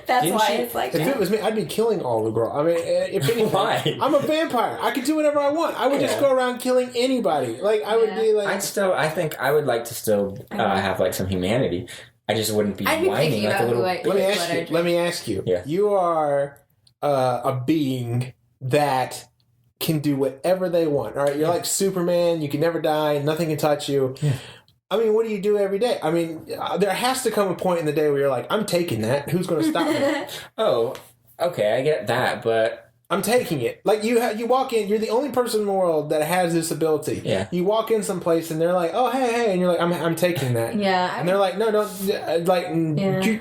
that's why it's like that. If it was me, I'd be killing all the girls. I mean, if anything, why? I'm a vampire. I can do whatever I want. I would just go around killing anybody. Like, I would be like... I think I would like to still have, like, some humanity. I just wouldn't be whining like a little... Let me ask you. Yeah. You are a being that can do whatever they want. All right? You're like Superman. You can never die. Nothing can touch you. Yeah. I mean, what do you do every day? I mean, there has to come a point in the day where you're like, I'm taking that. Who's going to stop me? Oh, okay, I get that, but... I'm taking it. Like, you walk in, you're the only person in the world that has this ability. Yeah. You walk in someplace and they're like, oh, hey, and you're like, I'm taking that. Yeah. And they're like, no, don't, like,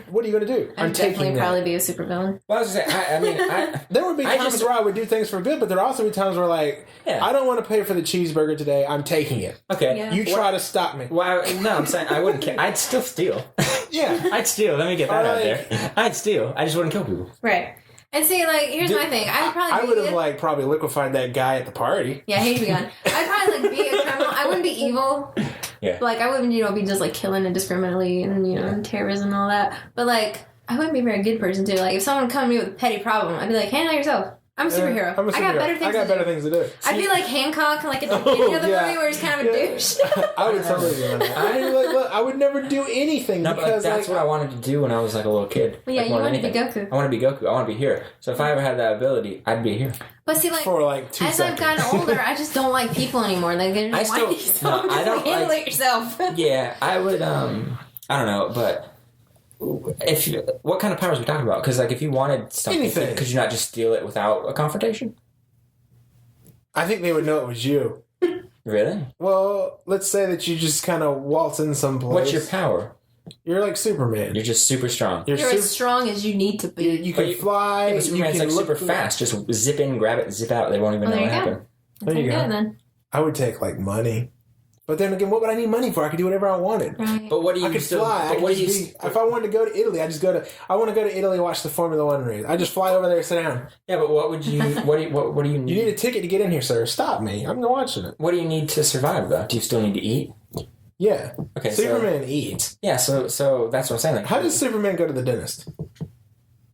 what are you going to do? I'm taking that. I'd definitely probably be a supervillain. Well, I was going to say, there would be times where I would do things for good, but there would also be times where, like, I don't want to pay for the cheeseburger today. I'm taking it. Okay. Yeah. You try to stop me. Well, no, I'm saying I wouldn't care. I'd still steal. Yeah. I'd steal. Let me get that out there. I'd steal. I just wouldn't kill people. Right. And see, like, here's my thing. I would have, like, probably liquefied that guy at the party. Yeah, he'd be gone. I'd probably, like, be a criminal. I wouldn't be evil. Yeah. Like, I wouldn't, be just, like, killing indiscriminately and, terrorism and all that. But, like, I wouldn't be a very good person, too. Like, if someone come to me with a petty problem, I'd be like, handle yourself. I'm a superhero. I got better things to do. I'd be like Hancock, like at the beginning of the movie where he's kind of a douche. I would totally do that. I would never do anything because that's what I wanted to do when I was like a little kid. Well, yeah, you wanted to be Goku. I want to be Goku. I want to be here. So if I ever had that ability, I'd be here. But see, like, for like 2 as seconds. I've gotten older, I just don't like people anymore. Like, they're just I don't handle it yourself. Yeah, I would. I don't know, but what kind of powers are we talking about? Because like if you wanted something, could you not just steal it without a confrontation? I think they would know it was you. Really? Well, let's say that you just kind of waltz in someplace. What's your power? You're like Superman. You're just super strong. You're as strong as you need to be. You can fly. Yeah, but Superman's like super fast. Just zip in, grab it, zip out. They won't even know what happened. There you go. Then. I would take like money. But then again, what would I need money for? I could do whatever I wanted. Right. But what do you? I could fly. If I wanted to go to Italy, I want to go to Italy and watch the Formula One race. I just fly over there and sit down. Yeah, but what would you? What do you need? You need a ticket to get in here, sir. Stop me. I'm watching it. What do you need to survive, though? Do you still need to eat? Yeah. Okay. Superman eats. Yeah. So that's what I'm saying. Like, how does Superman go to the dentist?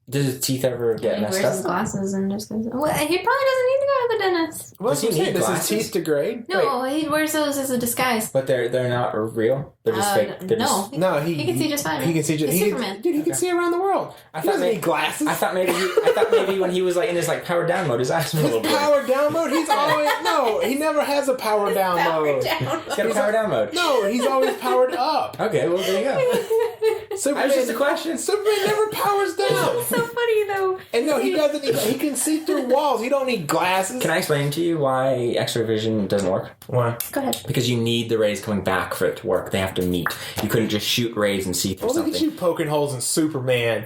Does his teeth ever get messed up? He wears his glasses and just goes... Well, he probably doesn't need to go to the dentist. Well, does his teeth degrade? No, he wears those as a disguise. But they're not real? They're just fake? No, he can see just fine. He can see just... He's Superman. Dude, he can see around the world. He doesn't need glasses. I thought maybe when he was like in his like power down mode, his eyes were a little blurry. Power down mode? He's always... No, he never has a power down mode. He's got a power down mode. No, he's always powered up. Okay, well, there you go. Superman, that's just a question. Superman never powers down. It's so funny, though. And no, he doesn't. He can see through walls. He don't need glasses. Can I explain to you why X-ray vision doesn't work? Why? Go ahead. Because you need the rays coming back for it to work. They have to meet. You couldn't just shoot rays and see through something. Look at you poking holes in Superman.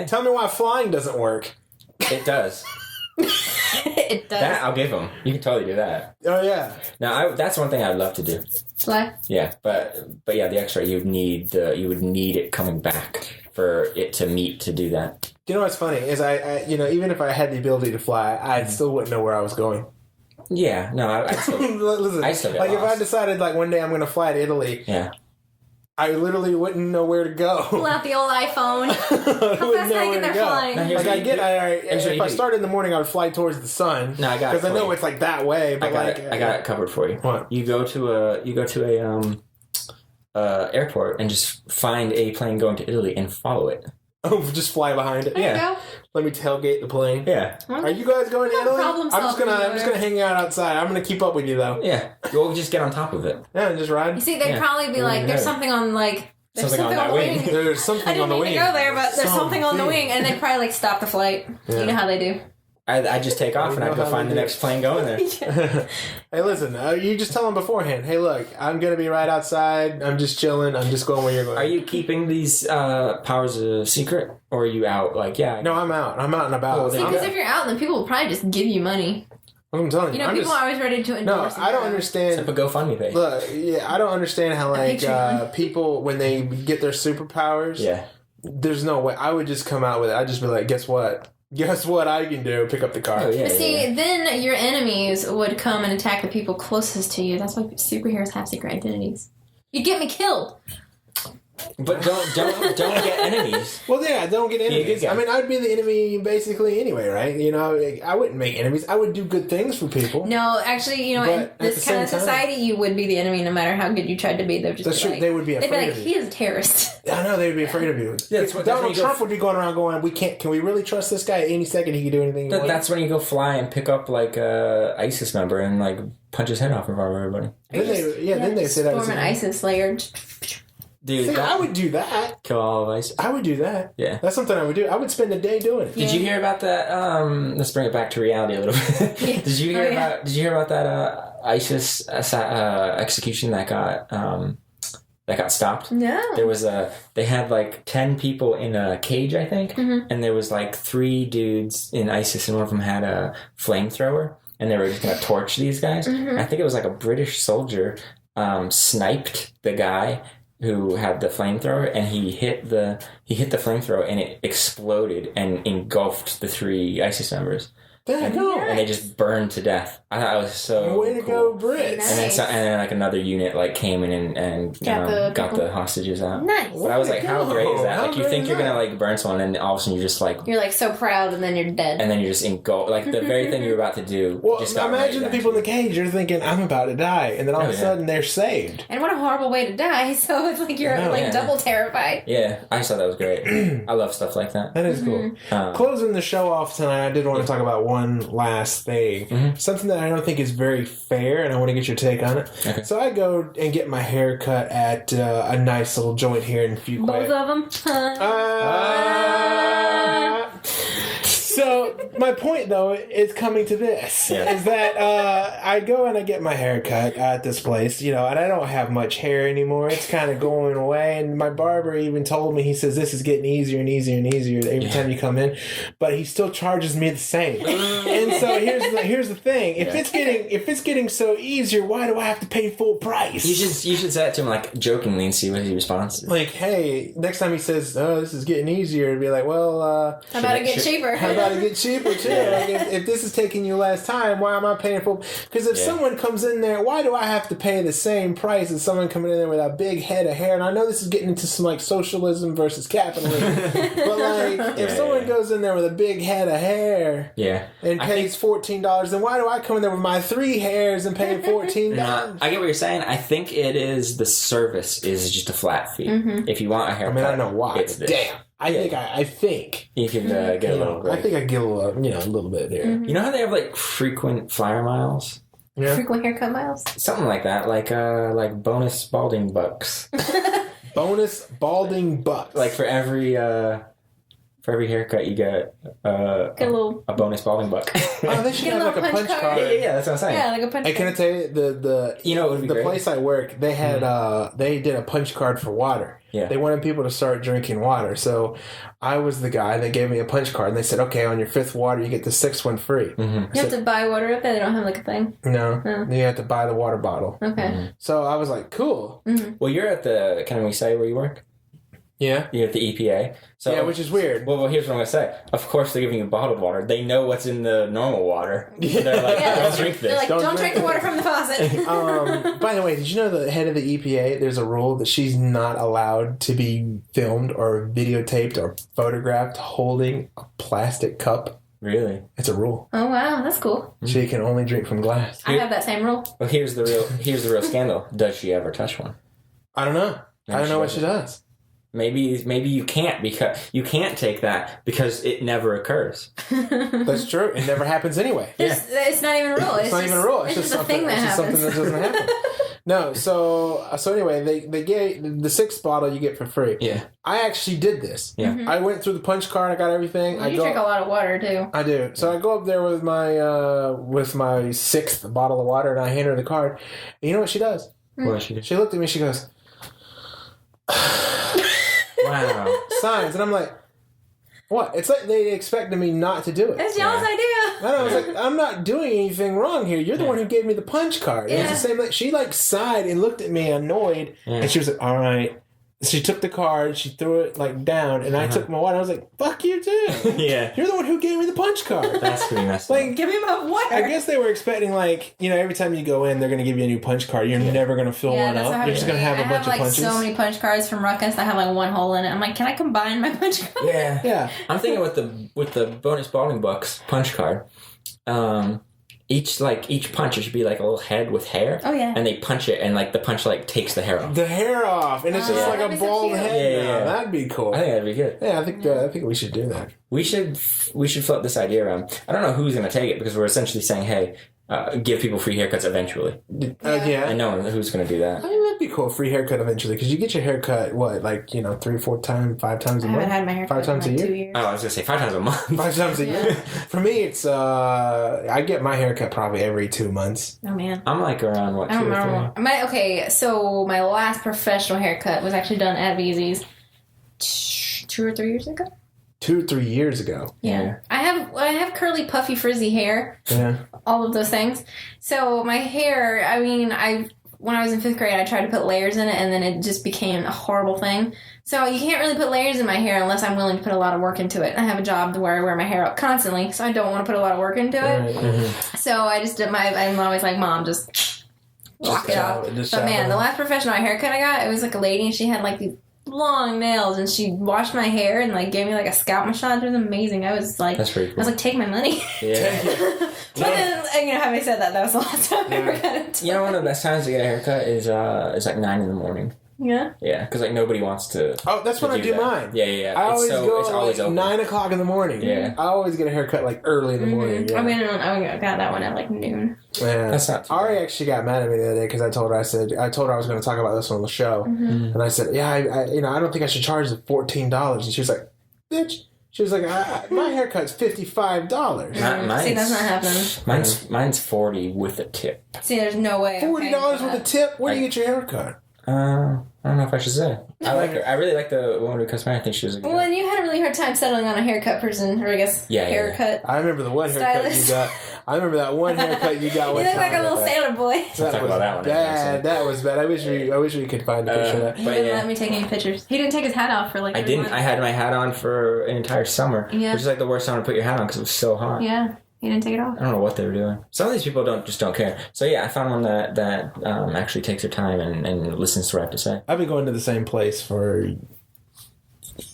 Tell me why flying doesn't work. It does. It does. That I'll give him. You can totally do that. Oh yeah. Now that's one thing I'd love to do. Fly. Yeah, but yeah, the X-ray you would need it coming back for it to meet to do that. You know what's funny is I even if I had the ability to fly, I still wouldn't know where I was going. Yeah, no, I'd still. Listen, I'd still get like lost. if I decided like one day I'm going to fly to Italy. Yeah. I literally wouldn't know where to go. Pull out the old iPhone. How fast can I get there flying? If I started in the morning, I would fly towards the sun. No, I got it. Because I know it's like that way. But I got it covered for you. What? You go to a airport and just find a plane going to Italy and follow it. Oh, just fly behind it. There you go. Let me tailgate the plane. Yeah. Are you guys going to Italy? I'm just gonna hang out outside. I'm gonna keep up with you though. Yeah. We'll just get on top of it. Yeah, and just ride. You see, they'd probably be like, "There's something on like." There's something on the wing. There's something on the wing. I didn't mean to go there, but there's something on the wing, and they'd probably like stop the flight. Yeah. You know how they do. I just take off and I go find the next plane going there. Yeah. Hey, listen, you just tell them beforehand. Hey, look, I'm gonna be right outside. I'm just chilling. I'm just going where you're going. Are you keeping these powers a secret, or are you out? Like, yeah. No, I'm out. I'm out and about. Because if you're out, then people will probably just give you money. I'm telling you. People are always ready to endorse. No, I don't understand. Except a GoFundMe page. Look, yeah, I don't understand how like people when they get their superpowers. Yeah. There's no way. I would just come out with it. I'd just be like, guess what? Guess what I can do? Pick up the car. Oh, yeah, but see, then your enemies would come and attack the people closest to you. That's why superheroes have secret identities. You'd get me killed. But don't get enemies. Well, yeah, don't get enemies. I mean, I'd be the enemy basically anyway, right? You know, I wouldn't make enemies. I would do good things for people. No, actually, you know, in this kind of society, you would be the enemy no matter how good you tried to be. They'd just be like, they would be afraid they'd be like, of you. he is a terrorist. I know they would be afraid of you. Yeah, Donald Trump would be going around going, can we really trust this guy? Any second he could do anything. That's when you go fly and pick up like a ISIS member and like punch his head off in front of everybody. Then they say that was an ISIS layer. Dude, I would do that. Kill all of ISIS. I would do that. Yeah. That's something I would do. I would spend a day doing it. Did you hear about that? Let's bring it back to reality a little bit. Did you hear about that ISIS execution that got stopped? No. There was they had like 10 people in a cage, I think, and there was like 3 dudes in ISIS, and one of them had a flamethrower, and they were just gonna torch these guys. I think it was like a British soldier sniped the guy who had the flamethrower, and he hit the flamethrower, and it exploded and engulfed the 3 ISIS members. And they just burned to death. I thought it was so way to go, Brits. Nice. And then like another unit like came in and got the hostages out. Nice. But I was like, how great is that? Like you think you're gonna like burn someone, and all of a sudden you're just like so proud, and then you're dead. And then you're just engulfed. Like the very thing you're about to do. Well, just got imagine the people in the cage. You're thinking, I'm about to die, and then all of a sudden they're saved. And what a horrible way to die. So it's like you're double terrified. Yeah, I just thought that was great. I love stuff like that. That is cool. Closing the show off tonight, I did want to talk about one last thing. Something that I don't think is very fair, and I want to get your take on it. Okay. So I go and get my hair cut at a nice little joint here in Fuquay. Both of them? So my point, though, is coming to this: is that I go and I get my hair cut at this place, and I don't have much hair anymore. It's kind of going away, and my barber even told me, he says, this is getting easier and easier and easier every time you come in, but he still charges me the same. And so here's the thing: if it's getting so easier, why do I have to pay full price? You should say that to him like jokingly and see what he responds. Like, hey, next time he says, "Oh, this is getting easier," it'd be like, well, how about it get cheaper? How about it get cheaper too? Like, if this is taking you less time, why am I paying full? Because if someone comes in there, why do I have to pay the same price as someone coming in there with a big head of hair? And I know this is getting into some like socialism versus capitalism, but like if someone goes in there with a big head of hair, and pays $14, then why do I come in there with my 3 hairs and pay $14? I get what you're saying. I think it is the service is just a flat fee. If you want a haircut, I don't know why. It's damn. I think you can get a little break. I think I get a little bit there. You know how they have like frequent flyer miles? Yeah. Frequent haircut miles? Something like that, like bonus balding bucks. Bonus balding bucks. Like for every haircut you get a bonus balding buck. Oh, they should have like a punch card. Yeah, that's what I'm saying. Yeah, like a punch card. Can I tell you the place I work, they had they did a punch card for water. Yeah. They wanted people to start drinking water. So I was the guy. They gave me a punch card and they said, okay, on your 5th water you get the 6th one free. You have to buy water up there? They don't have like a thing? No. You have to buy the water bottle. Okay. So I was like, cool. Well, you're at can we say where you work? Yeah. You're at the EPA. So, yeah, which is weird. Well, here's what I'm going to say. Of course, they're giving you bottled water. They know what's in the normal water. They're like, don't drink this. They're like, don't drink the water from the faucet. By the way, did you know the head of the EPA, there's a rule that she's not allowed to be filmed or videotaped or photographed holding a plastic cup? Really? It's a rule. Oh, wow. That's cool. She can only drink from glass. I have that same rule. Well, here's the real scandal. Does she ever touch one? I don't know. I don't know what she does. Maybe you can't because you can't take that because it never occurs. That's true. It never happens anyway. It's not even a rule. It's not even a rule. It's just a thing that happens. Something that doesn't happen. No. So anyway, they gave the 6th bottle you get for free. Yeah. I actually did this. Yeah. I went through the punch card. I got everything. You drink a lot of water too. I do. So I go up there with my 6th bottle of water and I hand her the card. And you know what she does? What she do? She looked at me. She goes, wow. Signs. And I'm like, what? It's like they expected me not to do it. That's y'all's idea. And I was like, I'm not doing anything wrong here. You're the one who gave me the punch card. Yeah. It's the same. Like, she sighed and looked at me annoyed. Yeah. And she was like, all right. She took the card, she threw it down, and I took my water. I was like, fuck you too. Yeah. You're the one who gave me the punch card. That's pretty messed up. Give me my water. I guess they were expecting every time you go in, they're going to give you a new punch card. You're never going to fill one up. You're just going to have a bunch of punches. I have so many punch cards from Ruckus that have one hole in it. I'm like, can I combine my punch card? Yeah. Yeah. I'm thinking with the bonus balding bucks punch card, each punch, it should be a little head with hair. Oh yeah. And they punch it, and the punch takes the hair off. The hair off, and it's just like a bald head. Yeah. That'd be cool. I think that'd be good. Yeah, I think we should do that. We should float this idea around. I don't know who's going to take it because we're essentially saying, hey, give people free haircuts eventually. Yeah. And no one who's going to do that. I mean, that'd be cool. Free haircut eventually, because you get your haircut 3, 4 times, 5 times a month. I haven't had my haircut 5 times a year. 2 years. Oh, I was going to say 5 times a month. 5 times a year. For me, it's I get my haircut probably every 2 months. Oh man. I'm around 2 or 3. So my last professional haircut was actually done at VZ's 2 or 3 years ago. 2 or 3 years ago. Yeah. I have curly, puffy, frizzy hair. Yeah. All of those things. So my hair, when I was in 5th grade, I tried to put layers in it, and then it just became a horrible thing. So you can't really put layers in my hair unless I'm willing to put a lot of work into it. I have a job where I wear my hair up constantly, so I don't want to put a lot of work into it. Right. Mm-hmm. So I just did I'm always like, Mom, just walk it off. But man, the last professional haircut I got, it was a lady, and she had these long nails, and she washed my hair and gave me a scalp massage. It was amazing. I was like, that's pretty cool. I was like, take my money. Yeah. But then, having said that, that was the last time I ever got into one of the best times to get a haircut is 9 in the morning. Yeah. Yeah, because like nobody wants to. Oh, that's when I do mine. Yeah. I always go it's always like open. 9 o'clock in the morning. Yeah. I always get a haircut like early in the morning. Yeah. I got that one at like noon. Yeah. That's not too Ari actually got mad at me the other day because I told her I was going to talk about this on the show, and I said, yeah, I don't think I should charge the $14, and she was like, bitch. She was like, my haircut's $55. See, that's not happening. Mine's 40 with a tip. See, there's no way. $40 with a tip? Where do you get your haircut? I don't know if I should say. I like her. I really like the woman who cuts my hair. I think she was a good. Well, and you had a really hard time settling on a haircut person, or I guess haircut. I remember the one haircut you got. I remember that one haircut you got. You look like a little sailor boy. That was bad. That was bad. I wish we could find a picture of that. He didn't let me take any pictures. He didn't take his hat off for like. I didn't. I had my hat on for an entire summer. Yeah. Which is like the worst time to put your hat on because it was so hot. Yeah. You didn't take it off? I don't know what they were doing. Some of these people don't care. So yeah, I found one that actually takes their time and listens to what I have to say. I've been going to the same place for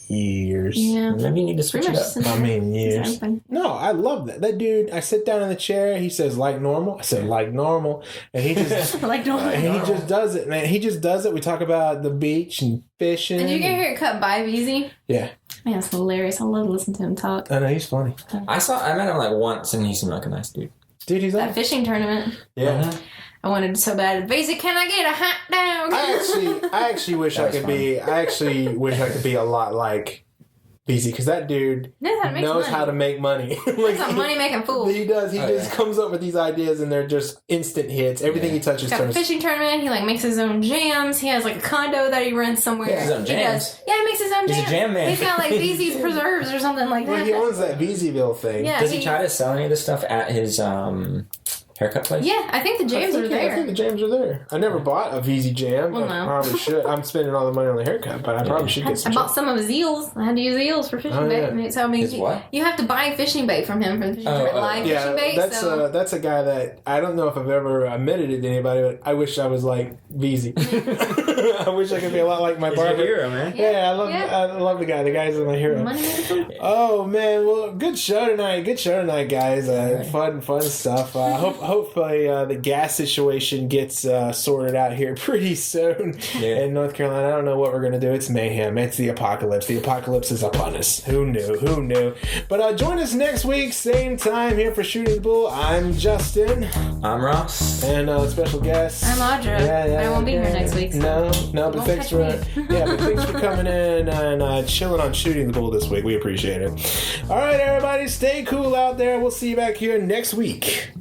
years. Yeah. Maybe you need to switch it up. I mean, years. No, I love that. That dude, I sit down in the chair, he says, like normal. I said, like normal. And he just... like normal. And he just does it, man. He just does it. We talk about the beach and fishing. Did you get your hair cut by VZ? Yeah. Man, that's hilarious. I love listening to him talk. I know, he's funny. I met him like once, and he seemed like a nice dude. Dude, he's that fishing tournament. Yeah. Mm-hmm. I wanted so bad. VZ, can I get a hot dog? I actually wish I could be a lot like VZ, because that dude knows how to make money. He's a money-making fool. He does. He just comes up with these ideas, and they're just instant hits. Everything he touches turns. He's got a fishing tournament. He makes his own jams. He has like a condo that he rents somewhere. He has his own jams. He makes his own jams. He's a jam man. He's got like VZ's Preserves or something like that. Well, he owns that VZville thing. Yeah, does he try to sell any of this stuff at his haircut place? Yeah, I think the jams are there. I think the jams are there. I never bought a VZ jam. Well, no. I probably should. I'm spending all the money on the haircut, but I probably should get some. I bought some of his eels. I had to use eels for fishing bait. Yeah. So I mean, what? You have to buy fishing bait from him for the fishing live fishing bait. That's a guy that I don't know if I've ever admitted it to anybody, but I wish I was like VZ. I wish I could be a lot like my barber. He's your hero, man. Yeah, I love the guy. The guy's my hero. Oh man, well, good show tonight. Guys. Fun stuff. Hopefully the gas situation gets sorted out here pretty soon in North Carolina. I don't know what we're gonna do. It's mayhem. It's the apocalypse. The apocalypse is upon us. Who knew? But join us next week, same time here for Shooting the Bull. I'm Justin. I'm Ross. And special guest. I'm Audra. I won't be here next week. So but thanks for coming in and chilling on Shooting the Bull this week. We appreciate it. All right, everybody, stay cool out there. We'll see you back here next week.